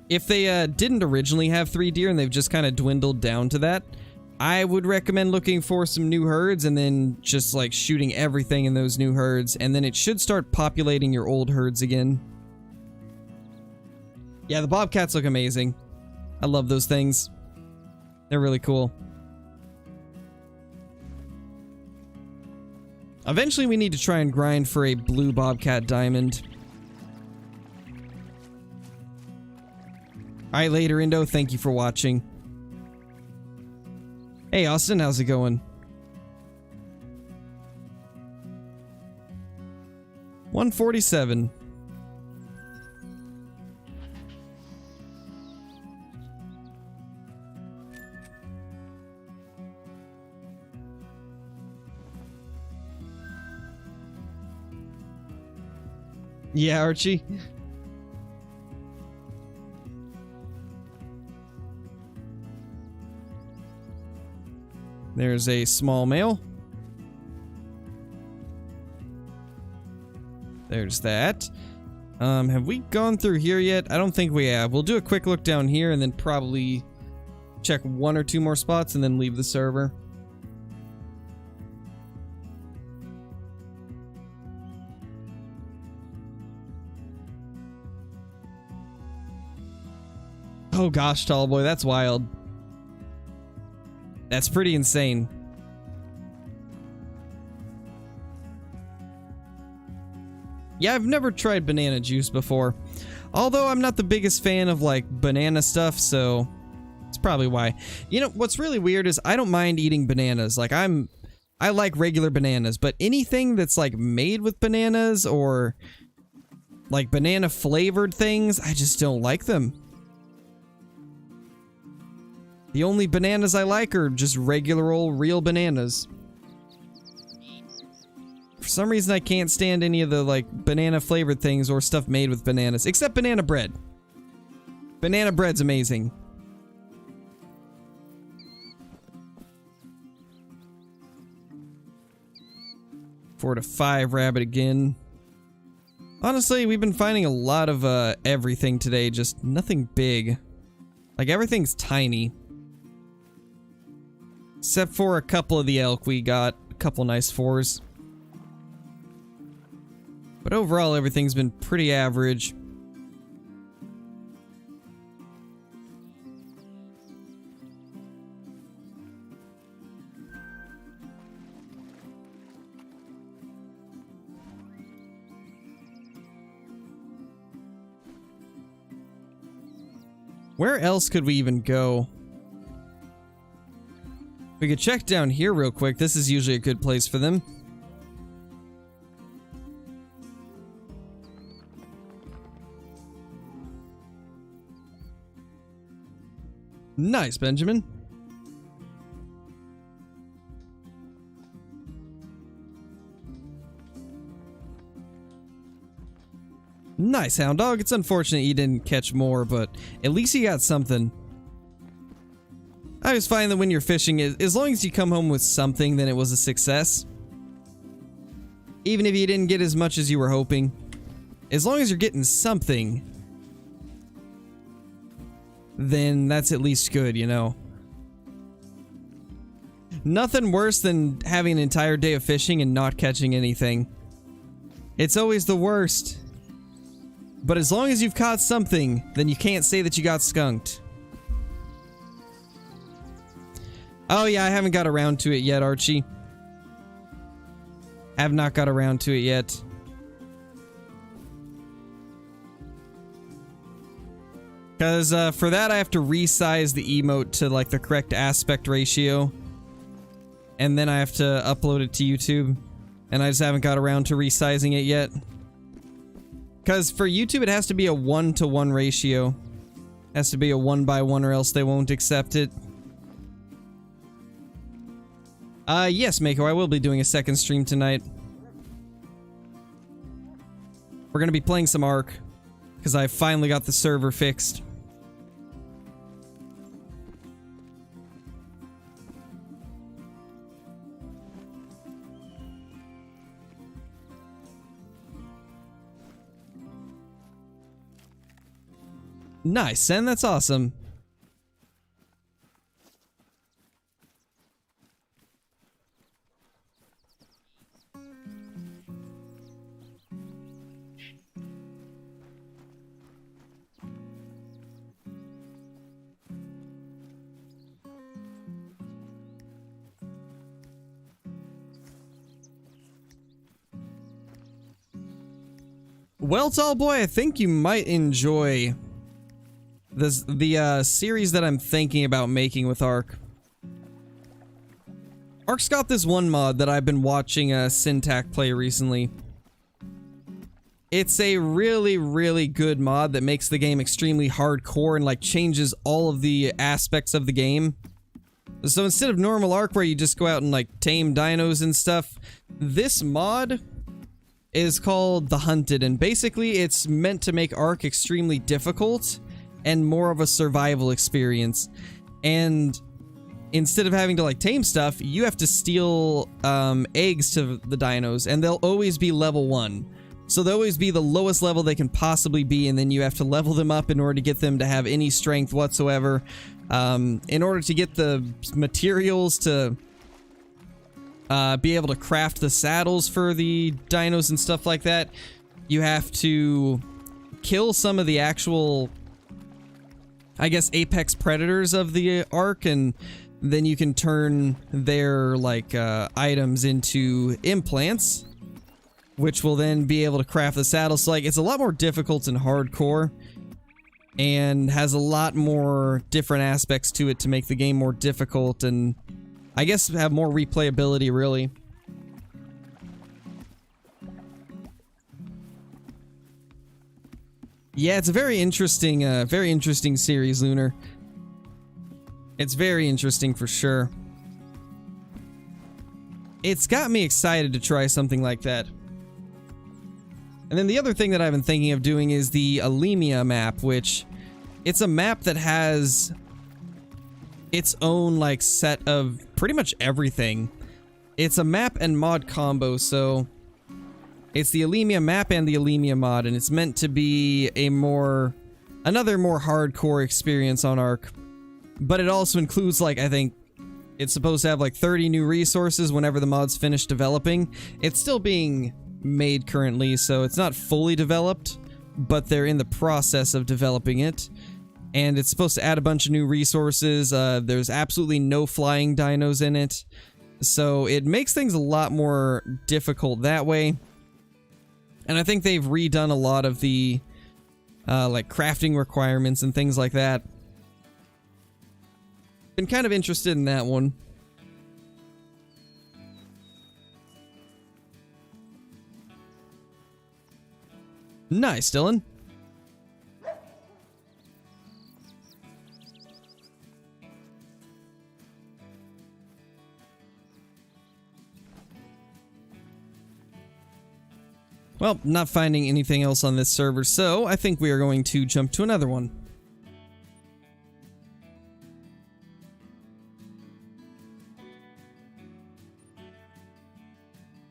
if they didn't originally have 3 deer and they've just kind of dwindled down to that, I would recommend looking for some new herds and then just like shooting everything in those new herds, and then it should start populating your old herds again. Yeah, the bobcats look amazing. I love those things. They're really cool. Eventually we need to try and grind for a blue bobcat diamond. Alright, later, Indo. Thank you for watching. Hey, Austin, how's it going? 147. Yeah, Archie. There's a small male. There's that. Have we gone through here yet? I don't think we have. We'll do a quick look down here and then probably check 1 or 2 more spots and then leave the server. Oh gosh, Tall Boy, that's wild. That's pretty insane. Yeah, I've never tried banana juice before. Although I'm not the biggest fan of like banana stuff, so it's probably why. You know, what's really weird is I don't mind eating bananas. Like I like regular bananas, but anything that's like made with bananas or like banana flavored things, I just don't like them. The only bananas I like are just regular old real bananas. For some reason I can't stand any of the like banana flavored things or stuff made with bananas, except banana bread. Banana bread's amazing. Four to 5 rabbit again. Honestly, we've been finding a lot of everything today, just nothing big. Like everything's tiny. Except for a couple of the elk, we got a couple nice 4s. But overall, everything's been pretty average. Where else could we even go? We could check down here real quick. This is usually a good place for them. Nice, Benjamin. Nice, Hound Dog. It's unfortunate you didn't catch more, but at least you got something. I always find that when you're fishing, as long as you come home with something, then it was a success. Even if you didn't get as much as you were hoping. As long as you're getting something, then that's at least good, you know. Nothing worse than having an entire day of fishing and not catching anything. It's always the worst. But as long as you've caught something, then you can't say that you got skunked. Oh yeah, I haven't got around to it yet, Archie. Have not got around to it yet. Because for that I have to resize the emote to like the correct aspect ratio. And then I have to upload it to YouTube. And I just haven't got around to resizing it yet. Because for YouTube it has to be a 1-to-1 ratio. It has to be a 1:1 or else they won't accept it. Yes, Mako, I will be doing a second stream tonight. We're gonna be playing some Ark, because I finally got the server fixed. Nice, Sen, that's awesome. Well, tall boy, I think you might enjoy the series that I'm thinking about making with Ark. Ark's got this one mod that I've been watching Syntac play recently. It's a really, really good mod that makes the game extremely hardcore and like changes all of the aspects of the game. So instead of normal Ark where you just go out and like tame dinos and stuff, this mod is called The Hunted, and basically it's meant to make Ark extremely difficult and more of a survival experience. And instead of having to like tame stuff, you have to steal eggs to the dinos, and they'll always be level 1. So they'll always be the lowest level they can possibly be, and then you have to level them up in order to get them to have any strength whatsoever. In order to get the materials to be able to craft the saddles for the dinos and stuff like that, you have to kill some of the actual, I guess, apex predators of the Ark, and then you can turn their like items into implants, which will then be able to craft the saddles. So like it's a lot more difficult and hardcore, and has a lot more different aspects to it to make the game more difficult, and I guess have more replayability, really. Yeah, it's a very interesting series, Lunar. It's very interesting for sure. It's got me excited to try something like that. And then the other thing that I've been thinking of doing is the Alemia map, which it's a map that has its own like set of pretty much everything. It's a map and mod combo, so it's the Alemia map and the Alemia mod, and it's meant to be another more hardcore experience on Ark. But it also includes, like, I think it's supposed to have like 30 new resources whenever the mod's finished developing. It's still being made currently, so it's not fully developed, but they're in the process of developing it. And it's supposed to add a bunch of new resources. There's absolutely no flying dinos in it, so it makes things a lot more difficult that way. And I think they've redone a lot of the like crafting requirements and things like that. Been kind of interested in that one. Nice, Dylan. Well, not finding anything else on this server, so I think we are going to jump to another one.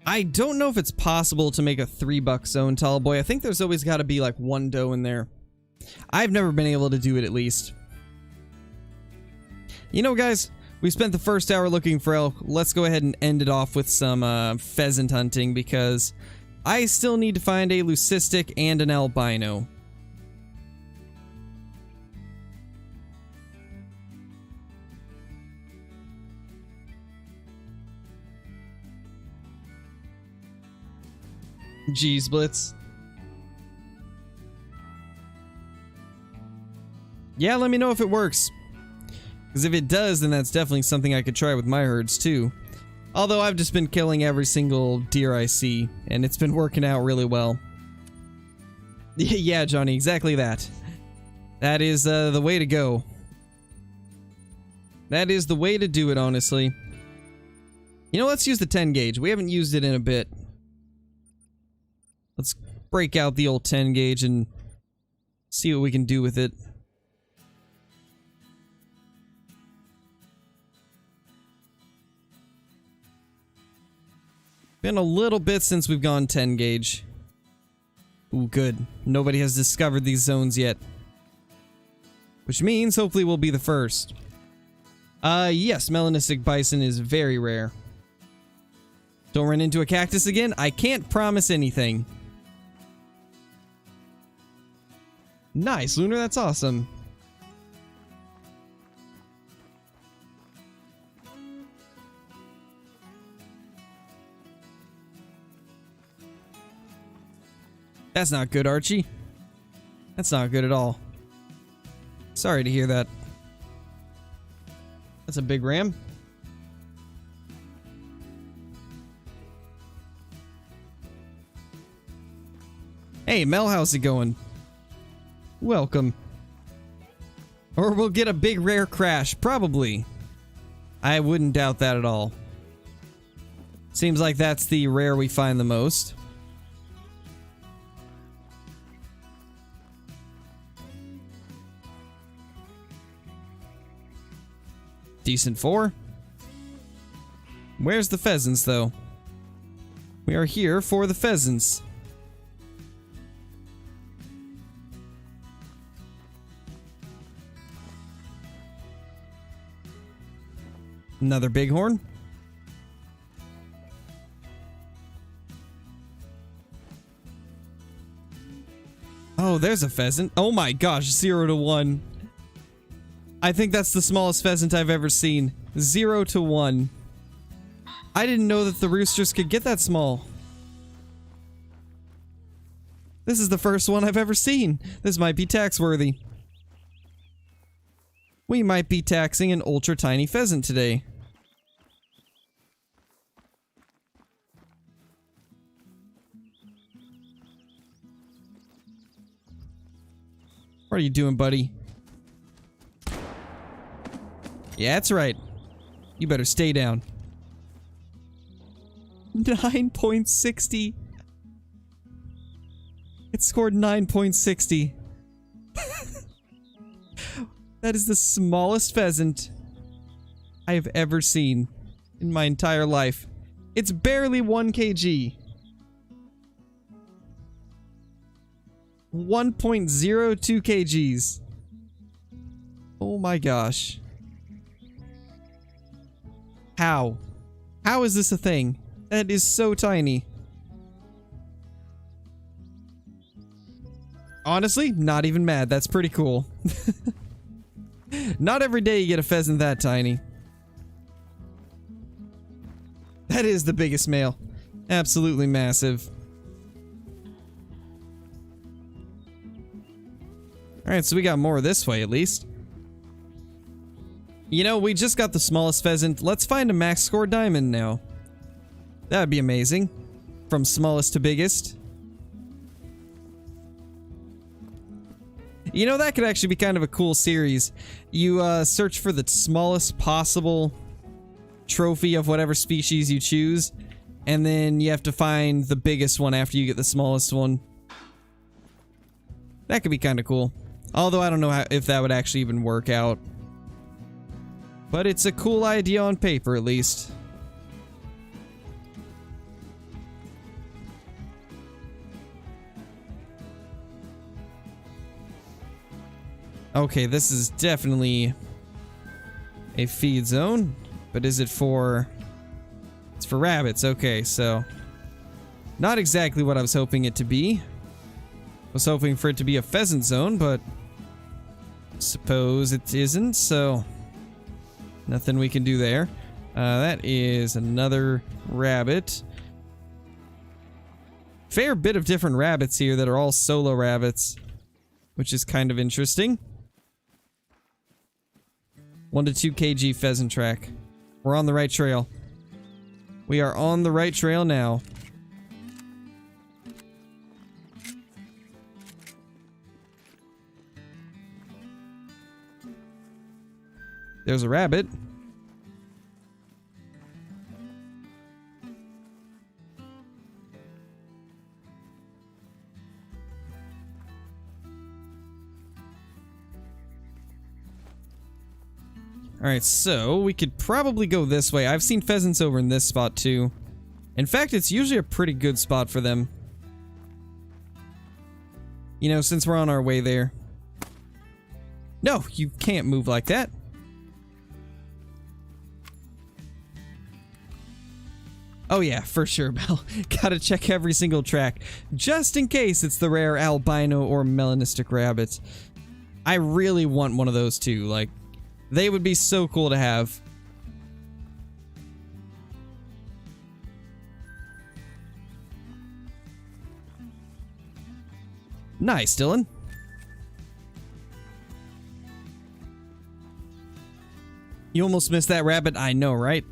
I don't know if it's possible to make a $3 zone, tall boy. I think there's always got to be like one doe in there. I've never been able to do it, at least. You know, guys, we spent the first hour looking for elk. Let's go ahead and end it off with some pheasant hunting, because I still need to find a leucistic and an albino. Jeez, Blitz. Yeah, let me know if it works. Because if it does, then that's definitely something I could try with my herds, too. Although I've just been killing every single deer I see, and it's been working out really well. Yeah, Johnny, exactly that. That is the way to go. That is the way to do it, honestly. You know, let's use the 10 gauge. We haven't used it in a bit. Let's break out the old 10 gauge and see what we can do with it. Been a little bit since we've gone 10 gauge. Ooh, good. Nobody has discovered these zones yet. Which means hopefully we'll be the first. Yes, melanistic bison is very rare. Don't run into a cactus again? I can't promise anything. Nice, Lunar, that's awesome. That's not good, Archie. That's not good at all. Sorry to hear that. That's a big ram. Hey, Mel, how's it going? Welcome. Or we'll get a big rare crash, probably. I wouldn't doubt that at all. Seems like that's the rare we find the most. Decent 4. Where's the pheasants, though? We are here for the pheasants. Another bighorn. Oh, there's a pheasant. Oh my gosh, 0 to 1. I think that's the smallest pheasant I've ever seen. 0 to 1. I didn't know that the roosters could get that small. This is the first one I've ever seen. This might be tax-worthy. We might be taxing an ultra-tiny pheasant today. What are you doing, buddy? Yeah, that's right. You better stay down. 9.60. It scored 9.60. That is the smallest pheasant I have ever seen in my entire life. It's barely 1 kg. 1.02 kgs. Oh my gosh. How? How is this a thing? That is so tiny. Honestly, not even mad. That's pretty cool. Not every day you get a pheasant that tiny. That is the biggest male. Absolutely massive. Alright, so we got more this way at least. You know, we just got the smallest pheasant. Let's find a max score diamond now. That would be amazing. From smallest to biggest. You know, that could actually be kind of a cool series. You search for the smallest possible trophy of whatever species you choose, and then you have to find the biggest one after you get the smallest one. That could be kind of cool. Although I don't know if that would actually even work out. But it's a cool idea on paper, at least. Okay, this is definitely a feed zone. But is it for... It's for rabbits, okay, so... Not exactly what I was hoping it to be. I was hoping for it to be a pheasant zone, but... Suppose it isn't, so... Nothing we can do there. That is another rabbit. Fair bit of different rabbits here that are all solo rabbits. Which is kind of interesting. 1 to 2 kg pheasant track. We're on the right trail. We are on the right trail now. There's a rabbit. Alright, so we could probably go this way. I've seen pheasants over in this spot too. In fact, it's usually a pretty good spot for them. You know, since we're on our way there. No, you can't move like that. Oh yeah, for sure, Mel. Gotta check every single track, just in case it's the rare albino or melanistic rabbit. I really want one of those too, like, they would be so cool to have. Nice, Dylan. You almost missed that rabbit, I know, right?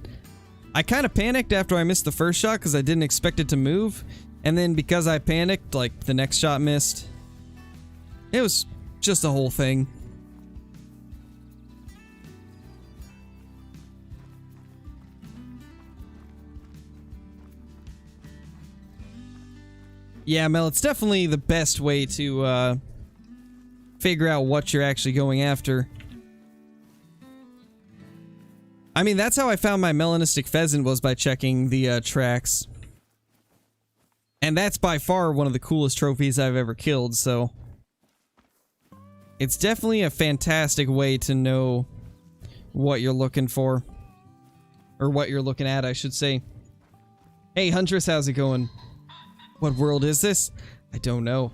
I kind of panicked after I missed the first shot because I didn't expect it to move. And then because I panicked, like, the next shot missed. It was just a whole thing. Yeah, Mel, it's definitely the best way to figure out what you're actually going after. I mean, that's how I found my melanistic pheasant, was by checking the tracks. And that's by far one of the coolest trophies I've ever killed, so... It's definitely a fantastic way to know what you're looking for. Or what you're looking at, I should say. Hey, Huntress, how's it going? What world is this? I don't know.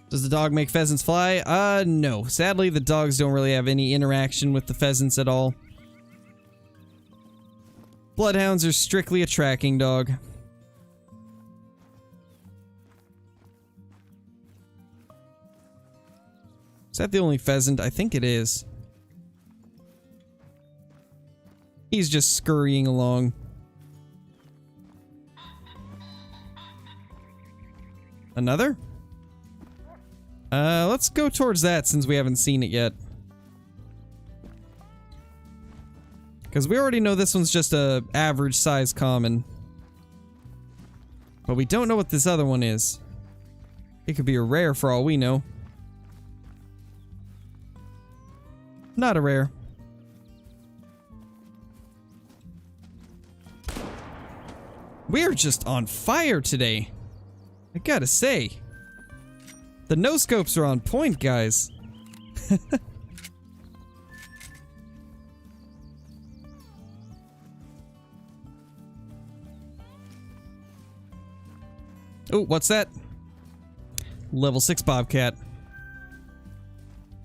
Does the dog make pheasants fly? No. Sadly, the dogs don't really have any interaction with the pheasants at all. Bloodhounds are strictly a tracking dog. Is that the only pheasant? I think it is. He's just scurrying along. Another? Let's go towards that since we haven't seen it yet. Because we already know this one's just a average size common. But we don't know what this other one is. It could be a rare for all we know. Not a rare. We're just on fire today. I gotta say. The no-scopes are on point, guys. Oh, what's that? Level 6 Bobcat.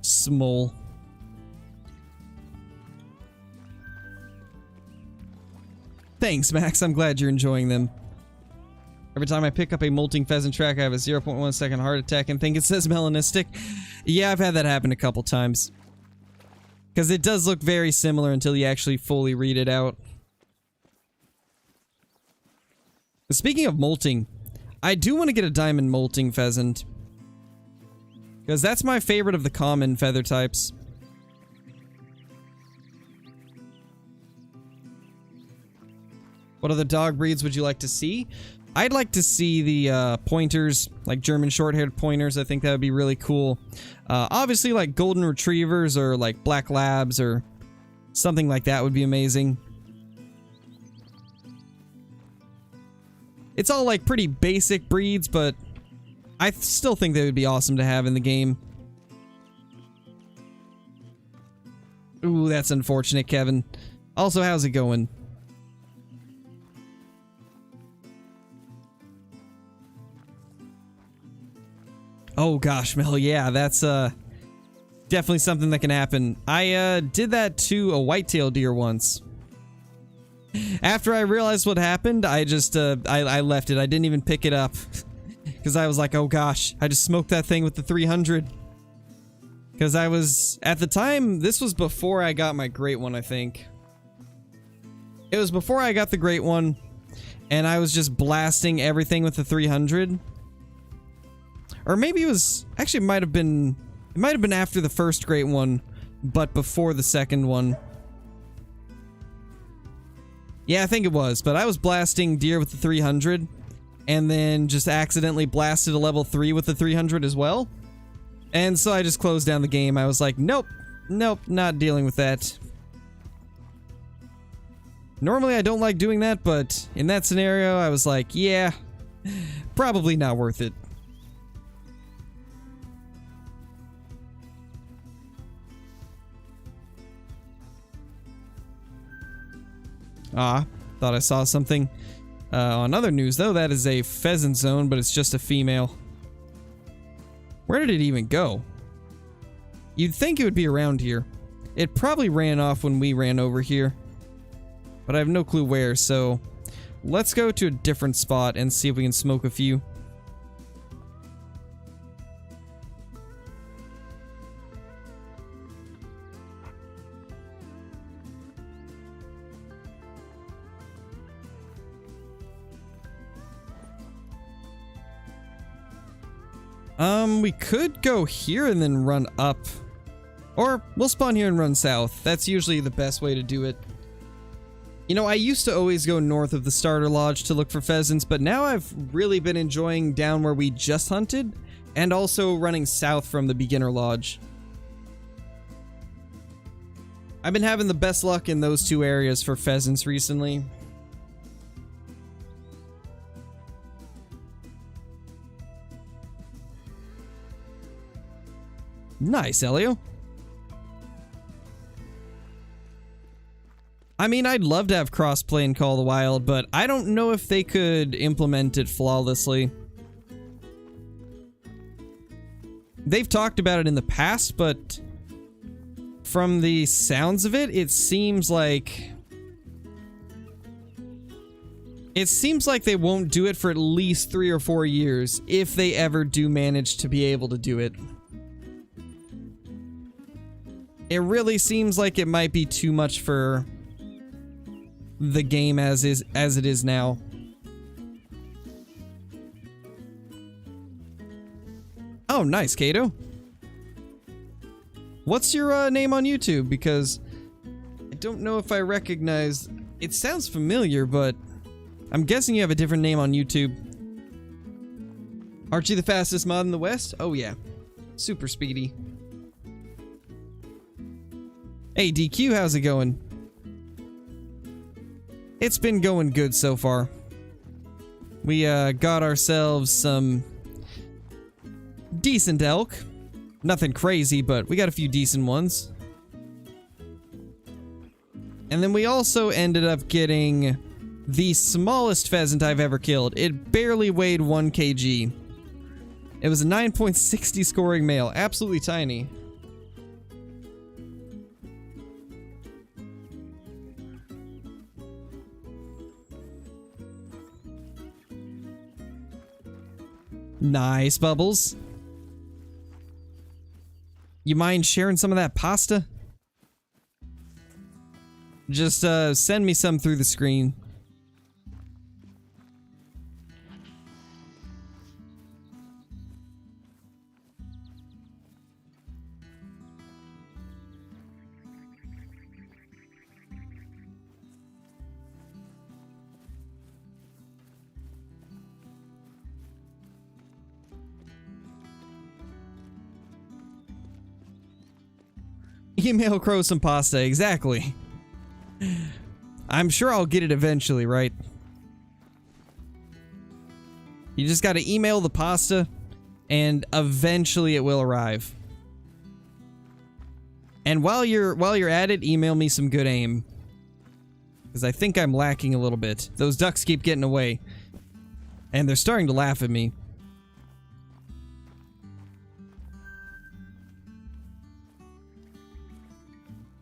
Small. Thanks, Max. I'm glad you're enjoying them. Every time I pick up a molting pheasant track, I have a 0.1 second heart attack and think it says melanistic. Yeah, I've had that happen a couple times. Because it does look very similar until you actually fully read it out. But speaking of molting, I do want to get a diamond molting pheasant. Because that's my favorite of the common feather types. What other dog breeds would you like to see? I'd like to see the pointers, like German short-haired pointers. I think that would be really cool. Obviously, like golden retrievers or like black labs or something like that would be amazing. It's all like pretty basic breeds, but I still think they would be awesome to have in the game. Ooh, that's unfortunate, Kevin. Also, how's it going? Oh gosh, Mel, yeah, that's definitely something that can happen. I did that to a whitetail deer once. After I realized what happened, I just I left it. I didn't even pick it up because I was like, oh gosh, I just smoked that thing with the 300. Because I was, at the time, this was before I got my great one, I think. It was before I got the great one, and I was just blasting everything with the 300. Or maybe it was, actually it might have been after the first great one, but before the second one. Yeah, I think it was, but I was blasting deer with the 300, and then just accidentally blasted a level 3 with the 300 as well. And so I just closed down the game. I was like, nope, nope, not dealing with that. Normally I don't like doing that, but in that scenario I was like, yeah, probably not worth it. Ah, thought I saw something. On other news though, that is a pheasant zone, but it's just a female. Where did it even go? You'd think it would be around here. It probably ran off when we ran over here. But I have no clue where, so let's go to a different spot and see if we can smoke a few. We could go here and then run up. Or we'll spawn here and run south. That's usually the best way to do it. You know, I used to always go north of the starter lodge to look for pheasants, but now I've really been enjoying down where we just hunted, and also running south from the beginner lodge. I've been having the best luck in those two areas for pheasants recently. Nice, Elio. I mean, I'd love to have crossplay in Call of the Wild, but I don't know if they could implement it flawlessly. They've talked about it in the past, but from the sounds of it, it seems like they won't do it for at least 3 or 4 years, if they ever do manage to be able to do it. It really seems like it might be too much for the game as it is now. Oh, nice, Kato. What's your name on YouTube? Because I don't know if I recognize... It sounds familiar, but I'm guessing you have a different name on YouTube. Aren't you the fastest mod in the West? Oh yeah. Super speedy. Hey DQ, how's it going? It's been going good so far. We got ourselves some decent elk. Nothing crazy, but we got a few decent ones. And then we also ended up getting the smallest pheasant I've ever killed. It barely weighed 1 kg. It was a 9.60 scoring male, absolutely tiny. Nice, Bubbles. You mind sharing some of that pasta? Just send me some through the screen. Email Crow some pasta, exactly. I'm sure I'll get it eventually, right? You just gotta email the pasta, and eventually it will arrive. And while you're at it, email me some good aim. Because I think I'm lacking a little bit. Those ducks keep getting away. And they're starting to laugh at me.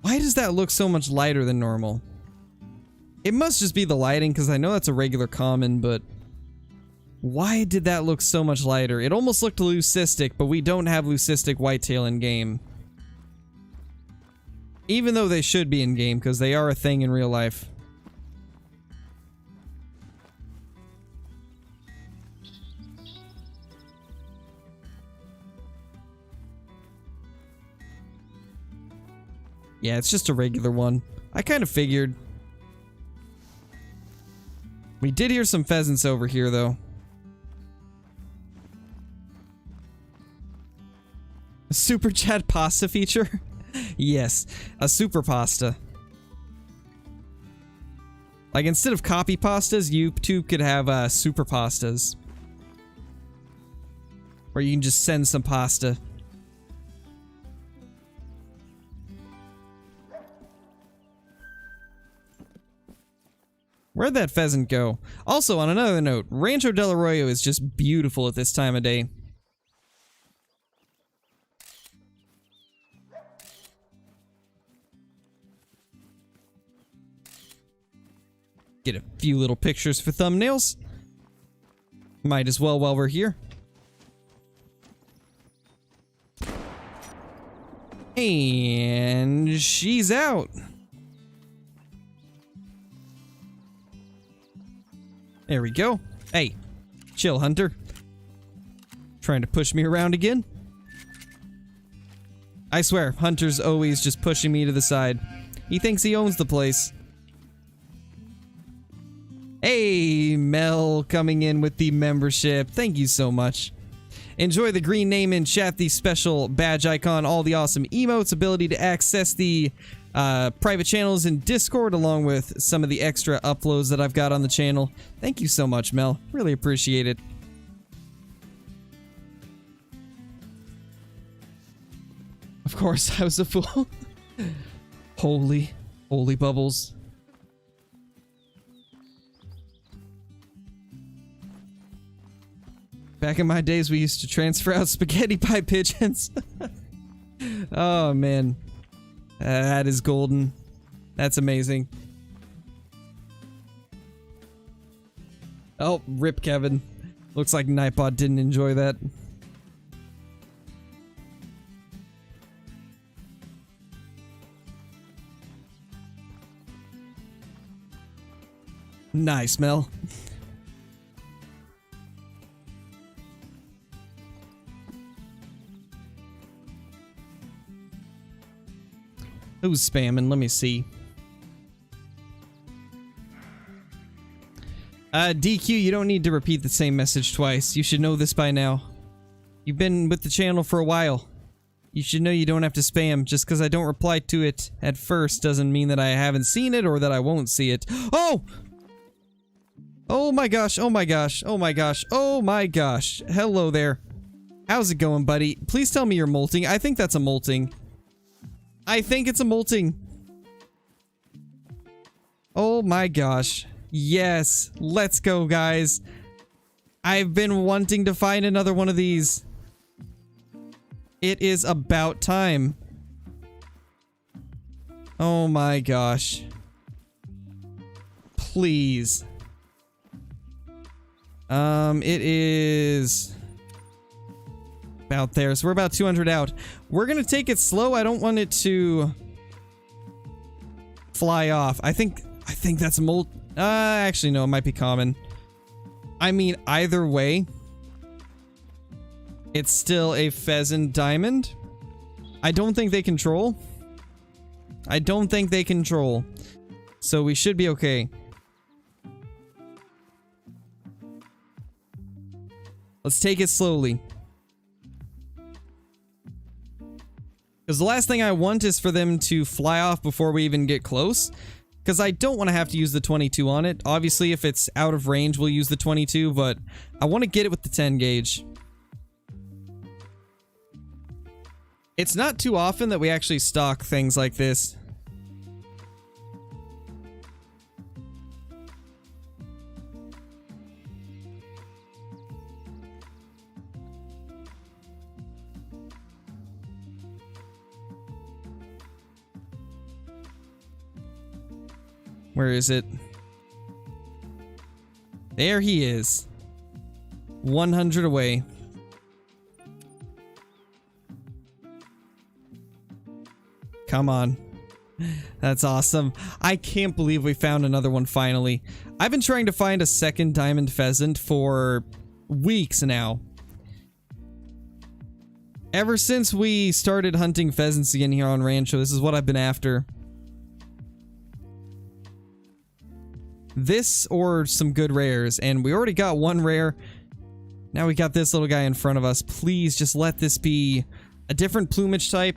Why does that look so much lighter than normal? It must just be the lighting, because I know that's a regular common, but... Why did that look so much lighter? It almost looked leucistic, but we don't have leucistic whitetail in-game. Even though they should be in-game, because they are a thing in real life. Yeah, it's just a regular one. I kind of figured. We did hear some pheasants over here, though. super chat pasta feature? Yes, a super pasta. Like, instead of copy pastas, YouTube could have super pastas. Where you can just send some pasta. Where'd that pheasant go? Also, on another note, Rancho del Arroyo is just beautiful at this time of day. Get a few little pictures for thumbnails. Might as well while we're here. And she's out. There we go. Hey, chill, Hunter. Trying to push me around again? I swear, Hunter's always just pushing me to the side. He thinks he owns the place. Hey, Mel coming in with the membership. Thank you so much. Enjoy the green name in chat, the special badge icon, all the awesome emotes, ability to access the private channels in Discord, along with some of the extra uploads that I've got on the channel. Thank you so much, Mel. Really appreciate it. Of course, I was a fool. Holy bubbles. Back in my days, we used to transfer out spaghetti pie pigeons. Oh, man. That is golden. That's amazing. Oh, rip Kevin. Looks like Nightbot didn't enjoy that. Nice, Mel. Who's spamming? Let me see. DQ, you don't need to repeat the same message twice. You should know this by now. You've been with the channel for a while. You should know you don't have to spam. Just because I don't reply to it at first doesn't mean that I haven't seen it or that I won't see it. Oh! Oh my gosh, oh my gosh, oh my gosh, oh my gosh. Hello there. How's it going, buddy? Please tell me you're molting. I think that's a molting. I think it's a molting. Oh my gosh. Yes. Let's go, guys. I've been wanting to find another one of these. It is about time. Oh my gosh. Please. It is about there, so we're about 200 out. We're gonna take it slow. I don't want it to fly off. I think that's a molt. Actually, no, it might be common. I mean, either way, it's still a pheasant diamond. I don't think they control. I don't think they control. So we should be okay. Let's take it slowly. Because the last thing I want is for them to fly off before we even get close. Because I don't want to have to use the 22 on it. Obviously, if it's out of range, we'll use the 22, but I want to get it with the 10 gauge. It's not too often that we actually stock things like this. Where is it? There he is. 100 away. Come on. That's awesome. I can't believe we found another one finally. I've been trying to find a second diamond pheasant for weeks now. Ever since we started hunting pheasants again here on Rancho, this is what I've been after. This or some good rares, and we already got one rare. Now we got this little guy in front of us. Please just let this be a different plumage type,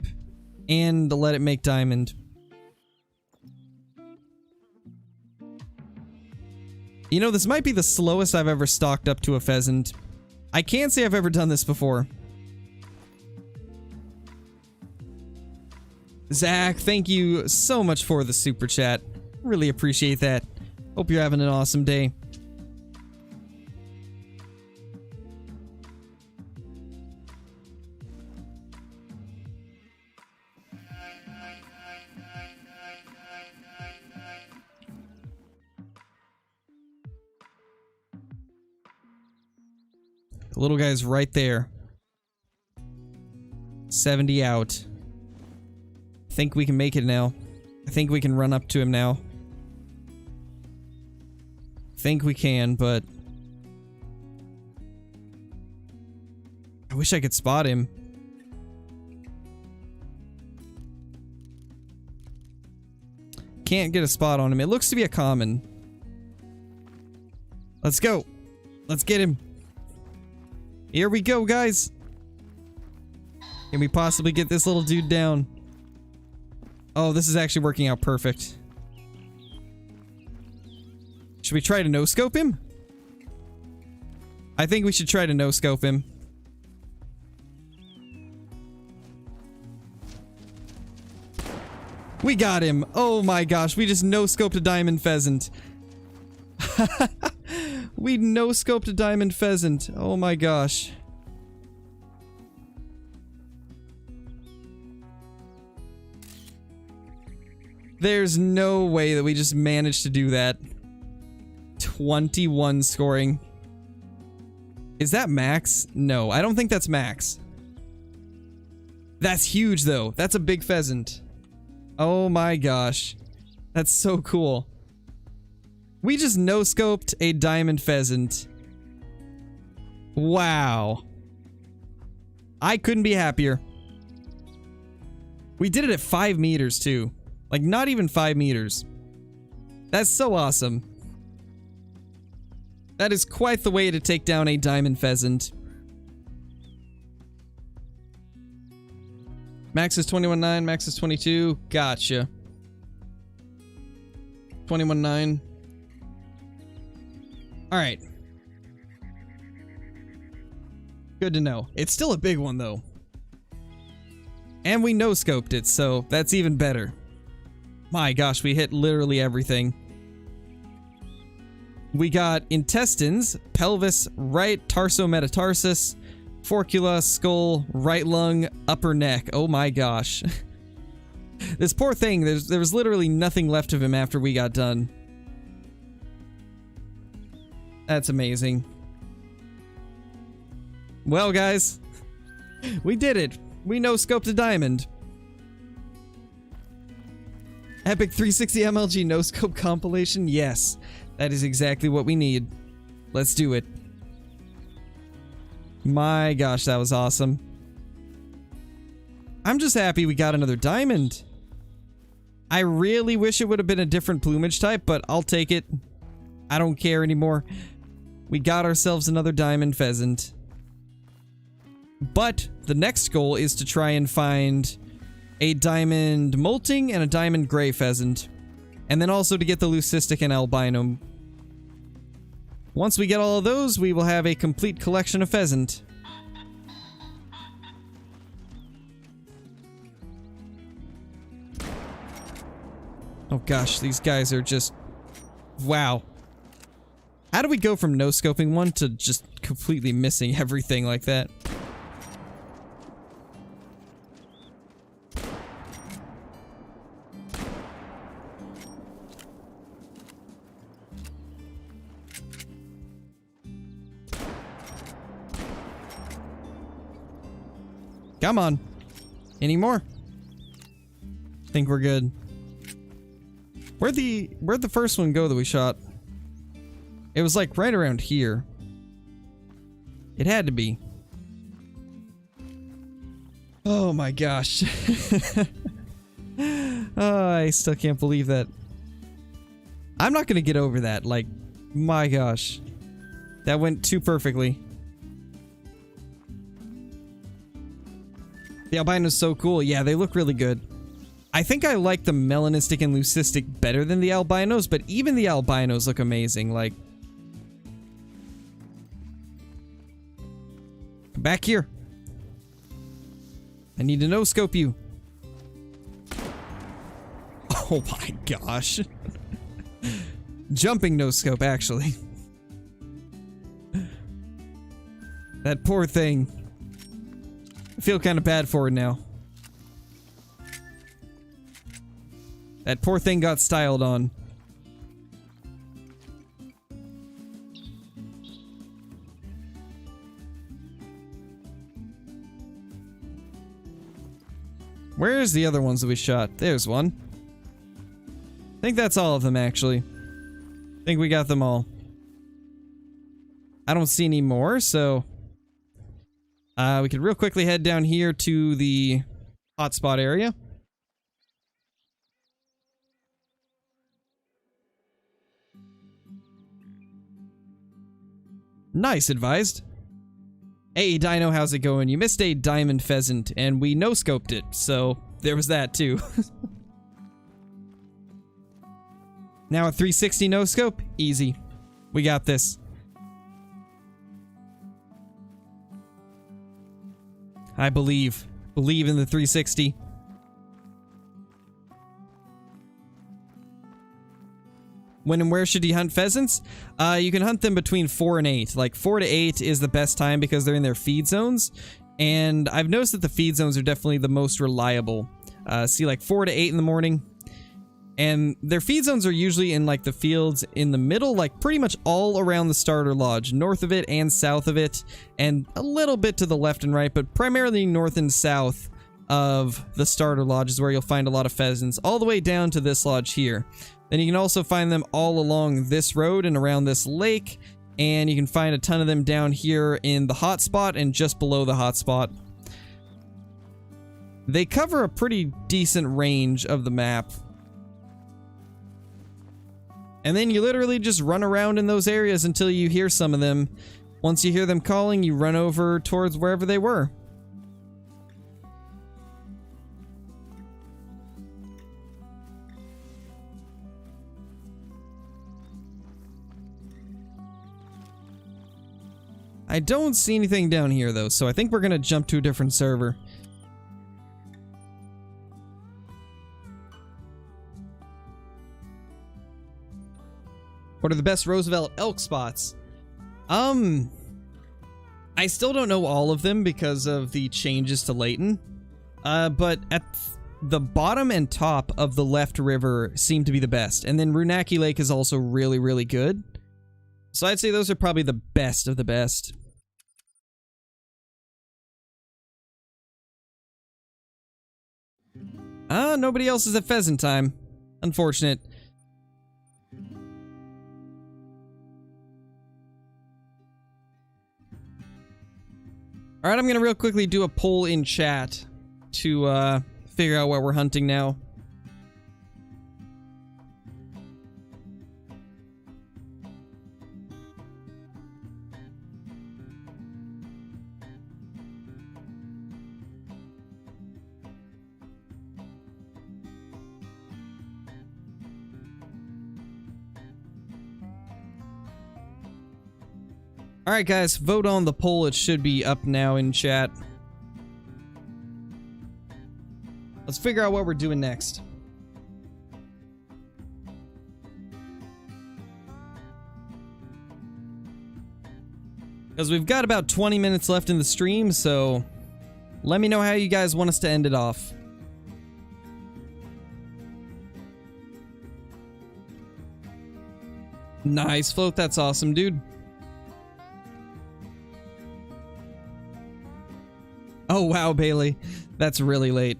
and to let it make diamond. You know, this might be the slowest I've ever stocked up to a pheasant. I can't say I've ever done this before. Zach, thank you so much for the super chat. Really appreciate that. Hope you're having an awesome day. The little guy's right there. 70 out. I think we can make it now. I think we can run up to him now. I think we can, but... I wish I could spot him. Can't get a spot on him. It looks to be a common. Let's go. Let's get him. Here we go, guys. Can we possibly get this little dude down? Oh, this is actually working out perfect. Should we try to no-scope him? I think we should try to no-scope him. We got him. Oh my gosh, we just no-scoped a diamond pheasant. We no-scoped a diamond pheasant. Oh my gosh. There's no way that we just managed to do that. 21 scoring. Is that max? No, I don't think that's max. That's huge though. That's a big pheasant. Oh my gosh. That's so cool. We just no-scoped a diamond pheasant. Wow. I couldn't be happier. We did it at 5 meters too. Like, not even 5 meters. That's so awesome. That is quite the way to take down a diamond pheasant. Max is 21.9, max is 22. Gotcha. 21.9. Alright. Good to know. It's still a big one, though. And we no-scoped it, so that's even better. My gosh, we hit literally everything. We got intestines, pelvis, right tarso-metatarsus, forcula, skull, right lung, upper neck. Oh my gosh. This poor thing, there was literally nothing left of him after we got done. That's amazing. Well, guys, we did it. We no-scoped a diamond. Epic 360 MLG no-scope compilation? Yes. That is exactly what we need. Let's do it. My gosh, that was awesome. I'm just happy we got another diamond. I really wish it would have been a different plumage type, but I'll take it. I don't care anymore. We got ourselves another diamond pheasant. But the next goal is to try and find a diamond molting and a diamond gray pheasant. And then also to get the leucistic and albino. Once we get all of those, we will have a complete collection of pheasant. Oh gosh, these guys are just... Wow. How do we go from no-scoping one to just completely missing everything like that? Come on. Any more? Think we're good. Where'd the first one go that we shot? It was like right around here. It had to be. Oh my gosh. Oh, I still can't believe that. I'm not gonna get over that. Like, my gosh. That went too perfectly. The albino's so cool. Yeah, they look really good. I think I like the melanistic and leucistic better than the albinos, but even the albinos look amazing. Like, come back here. I need to no-scope you. Oh my gosh. Jumping no-scope, actually. That poor thing. I feel kind of bad for it now. That poor thing got styled on. Where's the other ones that we shot? There's one. I think that's all of them, actually. I think we got them all. I don't see any more, so... we could real quickly head down here to the hotspot area. Nice, advised. Hey, Dino, how's it going? You missed a diamond pheasant, and we no-scoped it, so there was that, too. Now a 360 no-scope? Easy. We got this. I believe. Believe in the 360. When and where should you hunt pheasants? You can hunt them between 4 and 8. Like, 4 to 8 is the best time because they're in their feed zones. And I've noticed that the feed zones are definitely the most reliable. See, like, 4 to 8 in the morning. And their feed zones are usually in, like, the fields in the middle, like, pretty much all around the starter lodge. North of it and south of it. And a little bit to the left and right, but primarily north and south of the starter lodge is where you'll find a lot of pheasants. All the way down to this lodge here. Then you can also find them all along this road and around this lake, and you can find a ton of them down here in the hotspot and just below the hotspot. They cover a pretty decent range of the map. And then you literally just run around in those areas until you hear some of them. Once you hear them calling, you run over towards wherever they were. I don't see anything down here, though, so I think we're gonna jump to a different server. What are the best Roosevelt elk spots? I still don't know all of them because of the changes to Layton. But at the bottom and top of the left river seem to be the best. And then Runaki Lake is also really, really good. So I'd say those are probably the best of the best. Nobody else is at pheasant time. Unfortunate. Alright, I'm gonna real quickly do a poll in chat to figure out what we're hunting now. Alright guys, vote on the poll. It should be up now in chat. Let's figure out what we're doing next. Because we've got about 20 minutes left in the stream, so let me know how you guys want us to end it off. Nice float, that's awesome, dude. Oh wow, Bailey. That's really late.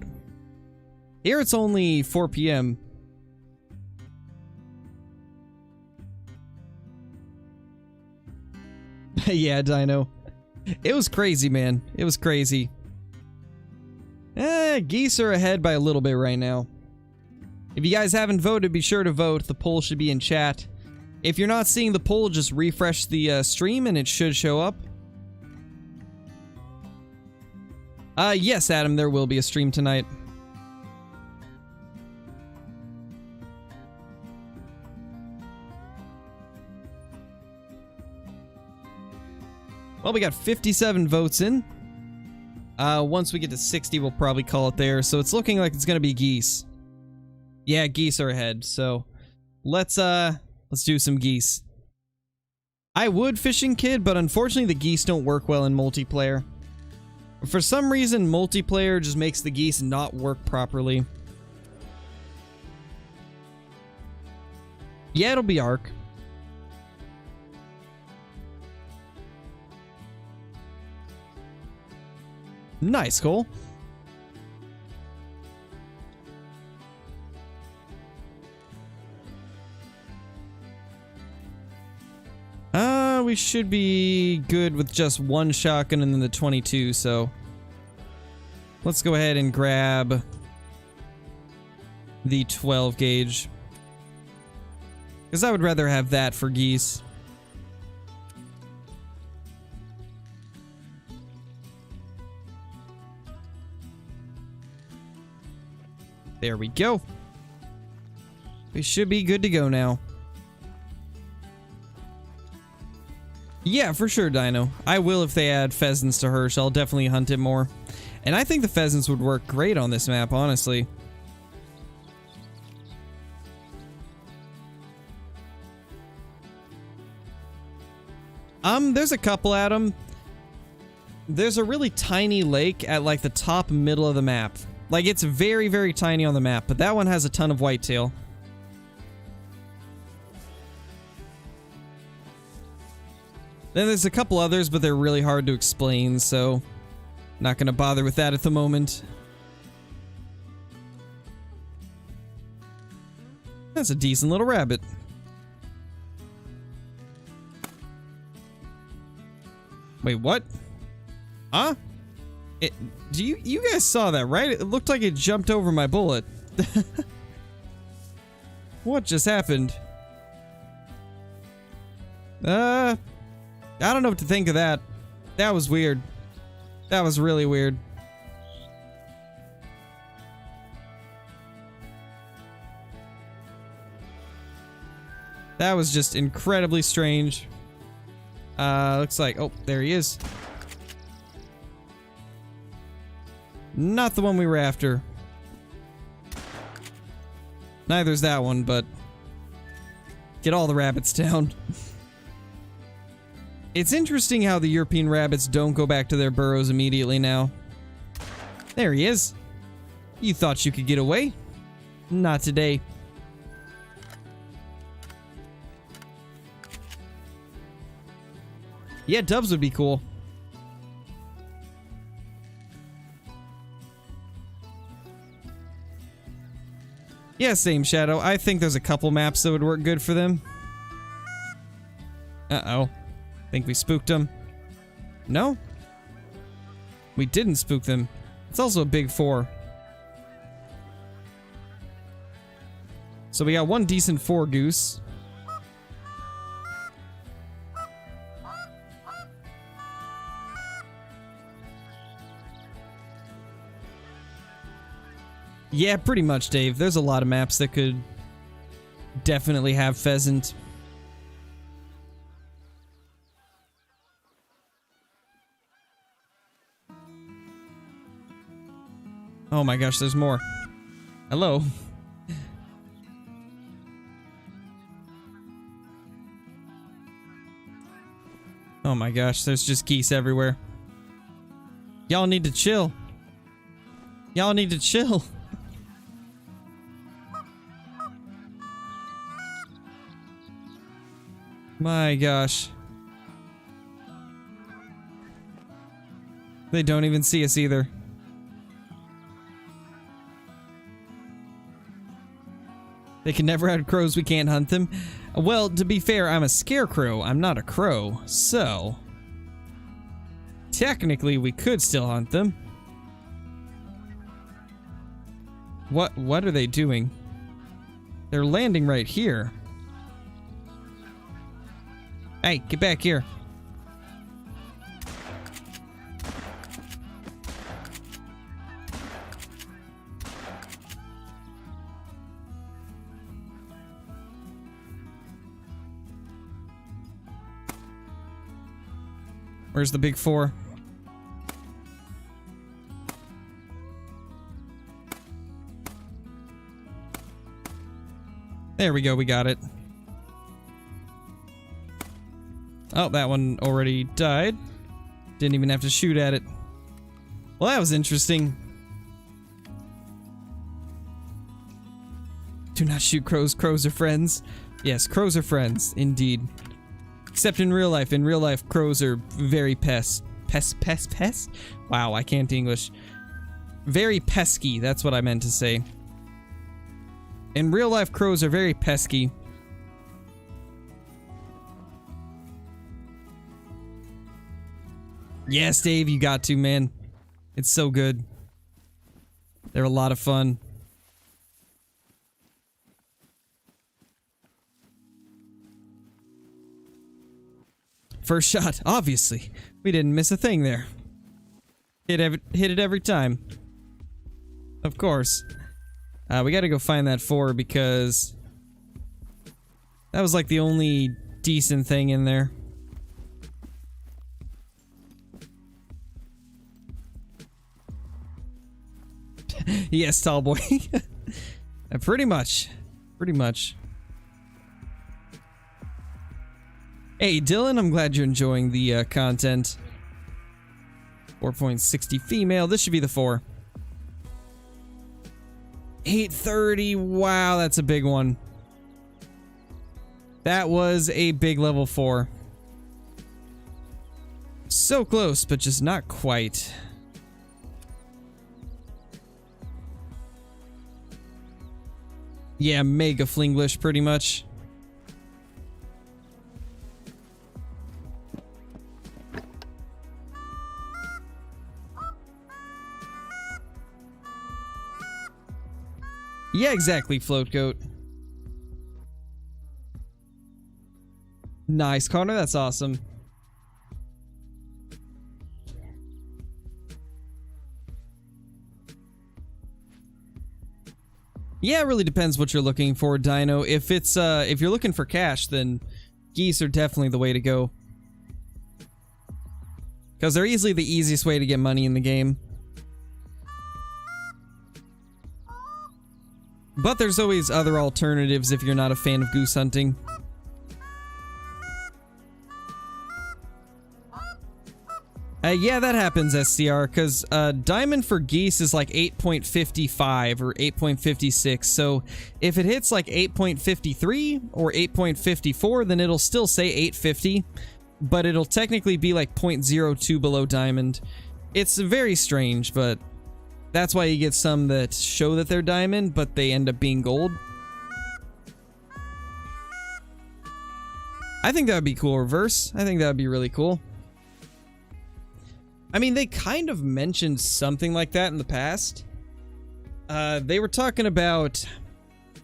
Here it's only 4 p.m. Yeah, Dino. It was crazy, man. It was crazy. Geese are ahead by a little bit right now. If you guys haven't voted, be sure to vote. The poll should be in chat. If you're not seeing the poll, just refresh the stream and it should show up. Yes, Adam, there will be a stream tonight. Well, we got 57 votes in. Once we get to 60, we'll probably call it there. So it's looking like it's gonna be geese. Yeah, geese are ahead. So let's do some geese. I would fishing kid, but unfortunately the geese don't work well in multiplayer. For some reason, multiplayer just makes the geese not work properly. Yeah, it'll be Ark. Nice, Cole. We should be good with just one shotgun and then the 22, so let's go ahead and grab the 12 gauge. Because I would rather have that for geese. There we go. We should be good to go now. Yeah, for sure, Dino. I will if they add pheasants to Hirsch. I'll definitely hunt it more. And I think the pheasants would work great on this map, honestly. There's a couple, Adam. There's a really tiny lake at like the top middle of the map. Like, it's very, very tiny on the map, but that one has a ton of whitetail. Then there's a couple others, but they're really hard to explain, so not gonna bother with that at the moment. That's a decent little rabbit. Wait, what? Huh? You guys saw that, right? It looked like it jumped over my bullet. What just happened? I don't know what to think of that. That was weird. That was really weird. That was just incredibly strange. Looks like... Oh, there he is. Not the one we were after. Neither's that one, but... Get all the rabbits down. It's interesting how the European rabbits don't go back to their burrows immediately now. There he is. You thought you could get away? Not today. Yeah, doves would be cool. Yeah, same, Shadow. I think there's a couple maps that would work good for them. Uh-oh. Think we spooked them? No? We didn't spook them. It's also a big 4. So we got one decent 4 goose. Yeah, pretty much, Dave. There's a lot of maps that could definitely have pheasant. Oh my gosh, there's more. Hello. Oh my gosh, there's just geese everywhere. Y'all need to chill. Y'all need to chill. My gosh. They don't even see us either. They can never hunt crows, we can't hunt them. Well, to be fair, I'm a scarecrow, I'm not a crow, so... Technically, we could still hunt them. What are they doing? They're landing right here. Hey, get back here. Where's the big 4? There we go, we got it. Oh, that one already died. Didn't even have to shoot at it. Well, that was interesting. Do not shoot crows. Crows are friends. Yes, crows are friends, indeed. Except in real life. In real life, crows are very pest? Wow, I can't English. Very pesky, that's what I meant to say. In real life, crows are very pesky. Yes, Dave, you got to, man. It's so good. They're a lot of fun. First shot, obviously. We didn't miss a thing there. Hit it every time. Of course. We gotta go find that 4 because that was like the only decent thing in there. Yes, tall boy. Pretty much. Pretty much. Hey, Dylan, I'm glad you're enjoying the content. 4.60 female. This should be the 4. 830. Wow, that's a big one. That was a big level 4. So close, but just not quite. Yeah, mega Flinglish, pretty much. Yeah, exactly, Float Goat. Nice, Connor, that's awesome. Yeah, it really depends what you're looking for, Dino. If it's if you're looking for cash, then geese are definitely the way to go. Because they're easily the easiest way to get money in the game. But there's always other alternatives if you're not a fan of goose hunting. Yeah, that happens, SCR, because diamond for geese is like 8.55 or 8.56, so if it hits like 8.53 or 8.54, then it'll still say 850, but it'll technically be like 0.02 below diamond. It's very strange, but that's why you get some that show that they're diamond, but they end up being gold. I think that would be cool, reverse. I think that would be really cool. I mean, they kind of mentioned something like that in the past. They were talking about...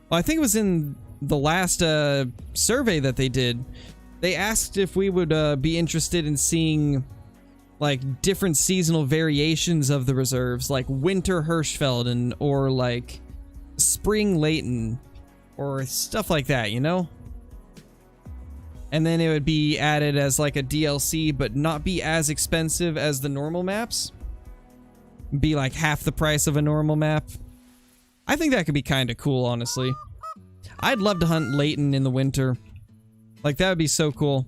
Well, I think it was in the last survey that they did. They asked if we would be interested in seeing like different seasonal variations of the reserves, like winter Hirschfelden or like spring Layton or stuff like that, you know? And then it would be added as like a DLC, but not be as expensive as the normal maps. Be like half the price of a normal map. I think that could be kind of cool, honestly. I'd love to hunt Layton in the winter. Like, that would be so cool.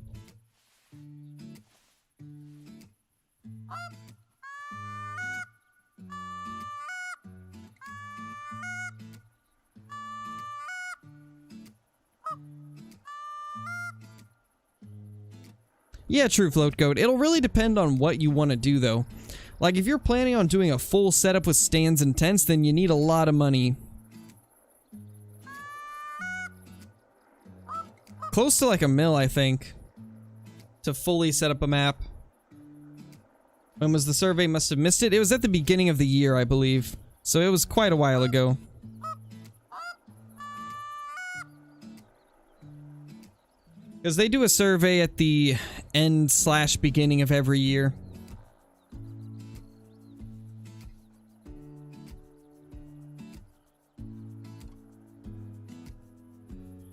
Yeah, true, Float Goat. It'll really depend on what you want to do, though. Like, if you're planning on doing a full setup with stands and tents, then you need a lot of money. Close to like $1 mil, I think, to fully set up a map. When was the survey? Must have missed it. It was at the beginning of the year, I believe. So it was quite a while ago. Because they do a survey at the end/beginning of every year.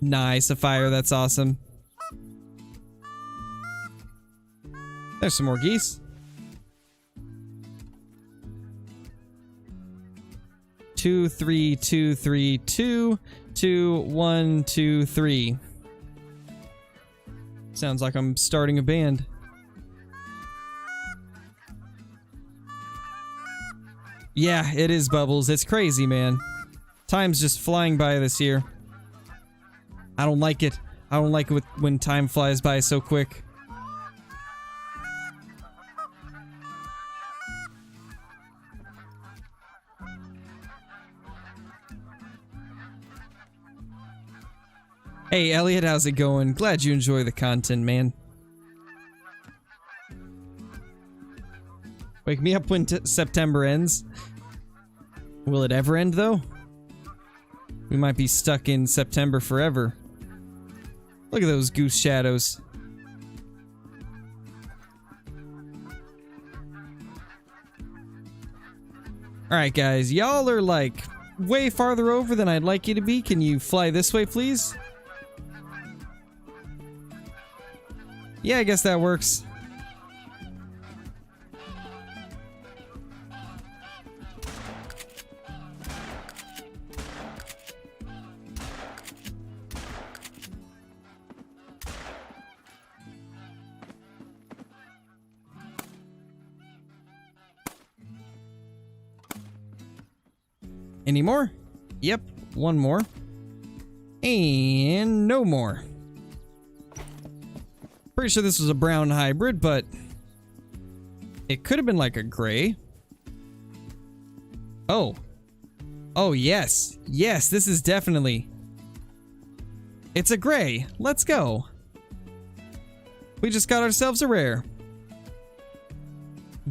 Nice, a fire, that's awesome. There's some more geese. 2, 3, 2, 3, 2, 2, 1, 2, 3. Sounds like I'm starting a band. Yeah, it is, Bubbles. It's crazy, man. Time's just flying by this year. I don't like it. I don't like it when time flies by so quick. Hey, Elliot, how's it going? Glad you enjoy the content, man. Wake me up when September ends. Will it ever end, though? We might be stuck in September forever. Look at those goose shadows. Alright, guys. Y'all are, like, way farther over than I'd like you to be. Can you fly this way, please? Yeah, I guess that works. Any more? Yep, one more. And no more. Pretty sure this was a brown hybrid, but it could have been like a gray. Oh. Oh, yes. Yes, this is definitely... It's a gray. Let's go. We just got ourselves a rare.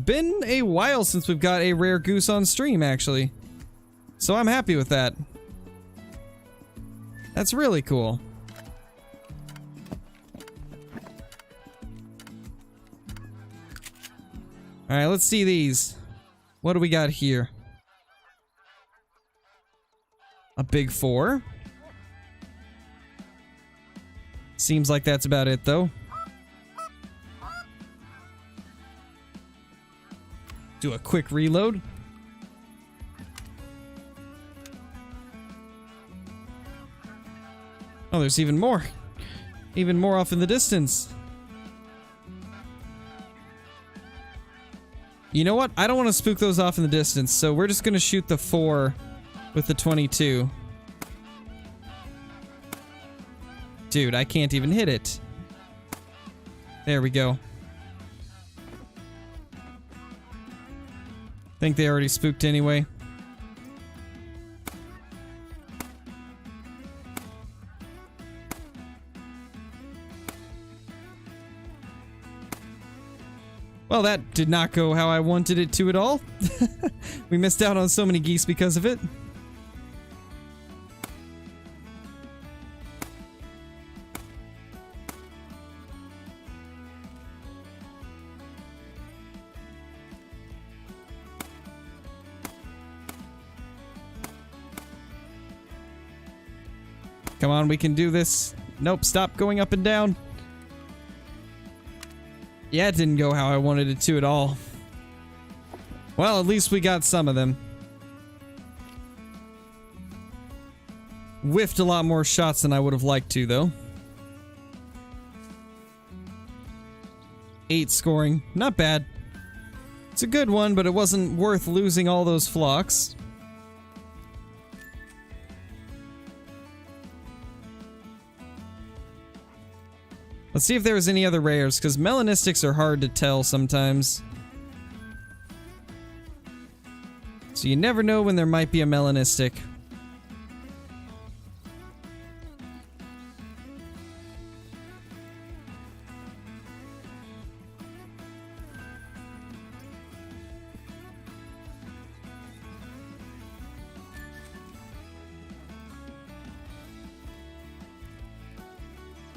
Been a while since we've got a rare goose on stream, actually. So I'm happy with that. That's really cool. Alright, let's see these. What do we got here? A big 4. Seems like that's about it, though. Do a quick reload. Oh, there's even more. Even more off in the distance. You know what? I don't want to spook those off in the distance, so we're just going to shoot the 4 with the 22. Dude, I can't even hit it. There we go. Think they already spooked anyway. Well, that did not go how I wanted it to at all. We missed out on so many geese because of it. Come on, we can do this. Nope, stop going up and down. Yeah, it didn't go how I wanted it to at all. Well, at least we got some of them. Whiffed a lot more shots than I would have liked to, though. 8 scoring. Not bad. It's a good one, but it wasn't worth losing all those flocks. Let's see if there was any other rares, because melanistics are hard to tell sometimes. So you never know when there might be a melanistic.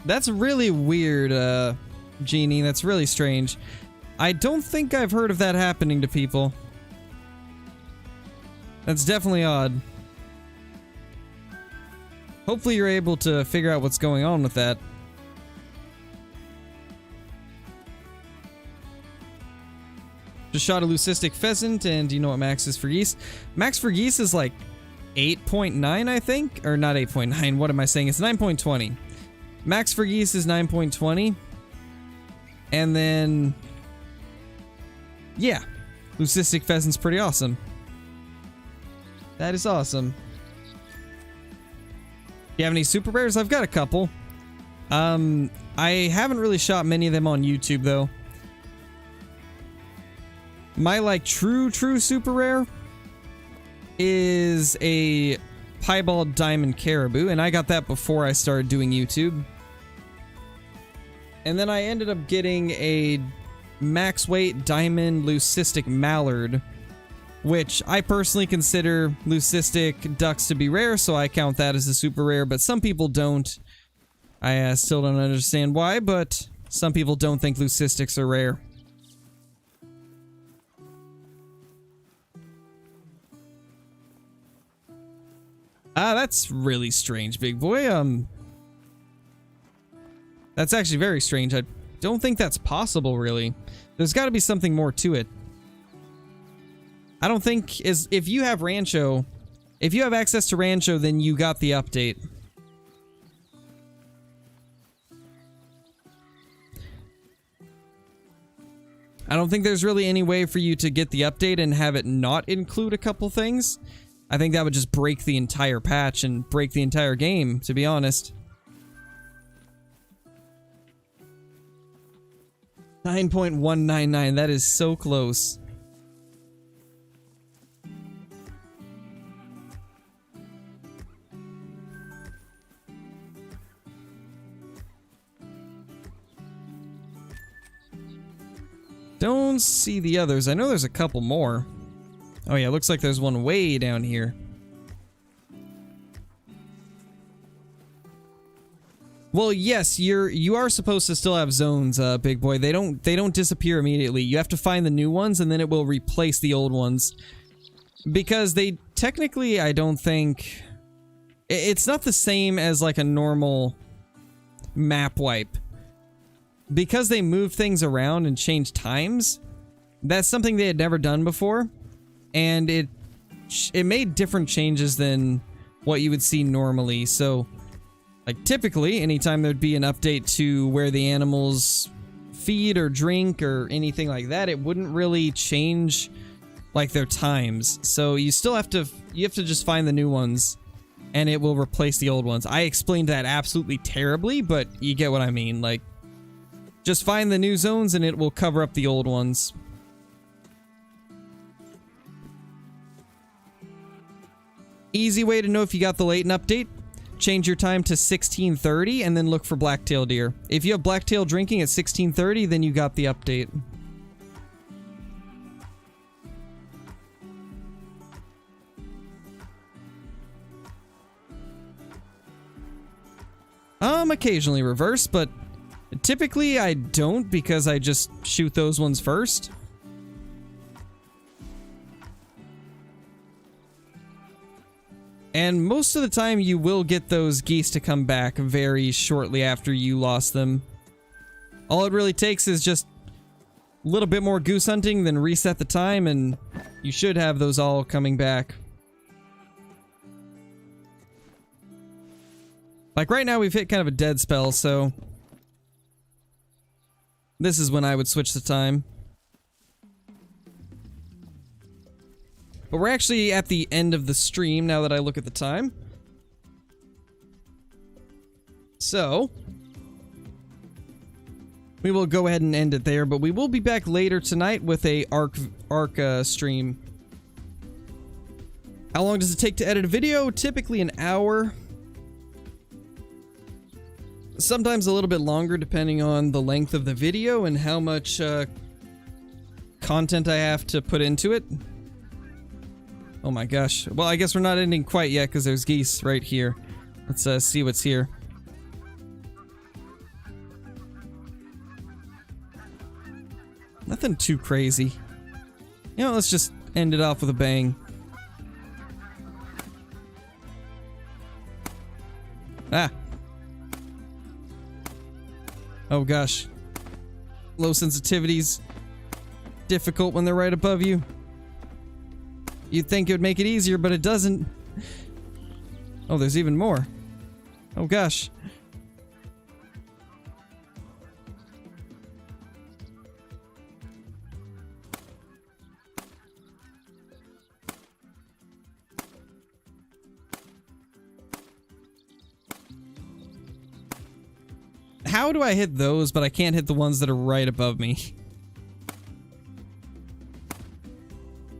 That's really weird, Genie. That's really strange. I don't think I've heard of that happening to people. That's definitely odd. Hopefully you're able to figure out what's going on with that. Just shot a leucistic pheasant, and do you know what max is for geese? Max for geese is like 8.9, I think? Or not 8.9, what am I saying? It's 9.20. Max for geese is 9.20. And then... yeah. Leucistic pheasant's pretty awesome. That is awesome. You have any super rares? I've got a couple. I haven't really shot many of them on YouTube, though. My, like, true super rare is a piebald diamond caribou, and I got that before I started doing YouTube. And then I ended up getting a max weight diamond leucistic mallard, which I personally consider leucistic ducks to be rare, so I count that as a super rare, but some people don't. I still don't understand why, but some people don't think leucistics are rare. That's really strange, big boy. That's actually very strange. I don't think that's possible, really. There's got to be something more to it. I don't think if you have Rancho, if you have access to Rancho, then you got the update. I don't think there's really any way for you to get the update and have it not include a couple things. I think that would just break the entire patch and break the entire game, to be honest. 9.199, that is so close. Don't see the others. I know there's a couple more. Oh yeah, looks like there's one way down here. Well, yes, you are supposed to still have zones, big boy. They don't disappear immediately. You have to find the new ones, and then it will replace the old ones. Because they technically, I don't think it's not the same as like a normal map wipe. Because they moved things around and changed times, that's something they had never done before, and it made different changes than what you would see normally. So, like, typically, anytime there'd be an update to where the animals feed or drink or anything like that, it wouldn't really change, like, their times. So you still have to just find the new ones, and it will replace the old ones. I explained that absolutely terribly, but you get what I mean. Like, just find the new zones and it will cover up the old ones. Easy way to know if you got the latent update. Change your time to 1630 and then look for blacktail deer. If you have blacktail drinking at 1630, then you got the update. Occasionally reverse, but typically I don't, because I just shoot those ones first. And most of the time you will get those geese to come back very shortly after you lost them. All it really takes is just a little bit more goose hunting, then reset the time, and you should have those all coming back. Like right now we've hit kind of a dead spell, so this is when I would switch the time. But we're actually at the end of the stream now that I look at the time. So we will go ahead and end it there, but we will be back later tonight with a Ark stream. How long does it take to edit a video? Typically an hour. Sometimes a little bit longer depending on the length of the video and how much content I have to put into it. Oh my gosh. Well, I guess we're not ending quite yet because there's geese right here. Let's see what's here. Nothing too crazy. You know, let's just end it off with a bang. Ah. Oh gosh. Low sensitivities. difficult when they're right above you. You'd think it would make it easier, but it doesn't. Oh, there's even more. Oh gosh. How do I hit those, but I can't hit the ones that are right above me?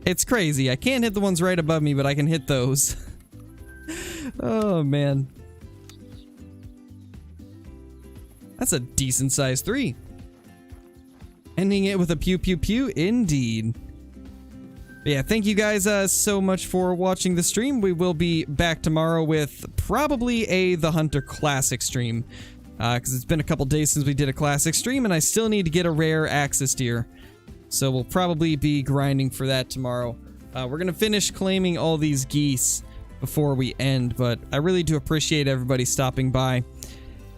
It's crazy. I can't hit the ones right above me, but I can hit those. Oh, man. That's a decent size 3. Ending it with a pew pew pew, indeed. But yeah, thank you guys so much for watching the stream. We will be back tomorrow with probably a The Hunter Classic stream. Because it's been a couple days since we did a Classic stream, and I still need to get a rare Axis deer. So we'll probably be grinding for that tomorrow. We're going to finish claiming all these geese before we end, but I really do appreciate everybody stopping by.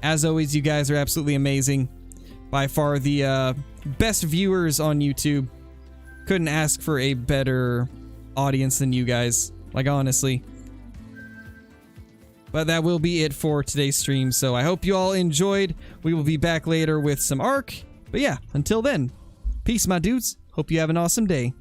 As always, you guys are absolutely amazing. By far the best viewers on YouTube. Couldn't ask for a better audience than you guys. Like, honestly. But that will be it for today's stream, so I hope you all enjoyed. We will be back later with some Ark. But yeah, until then, peace, my dudes. Hope you have an awesome day.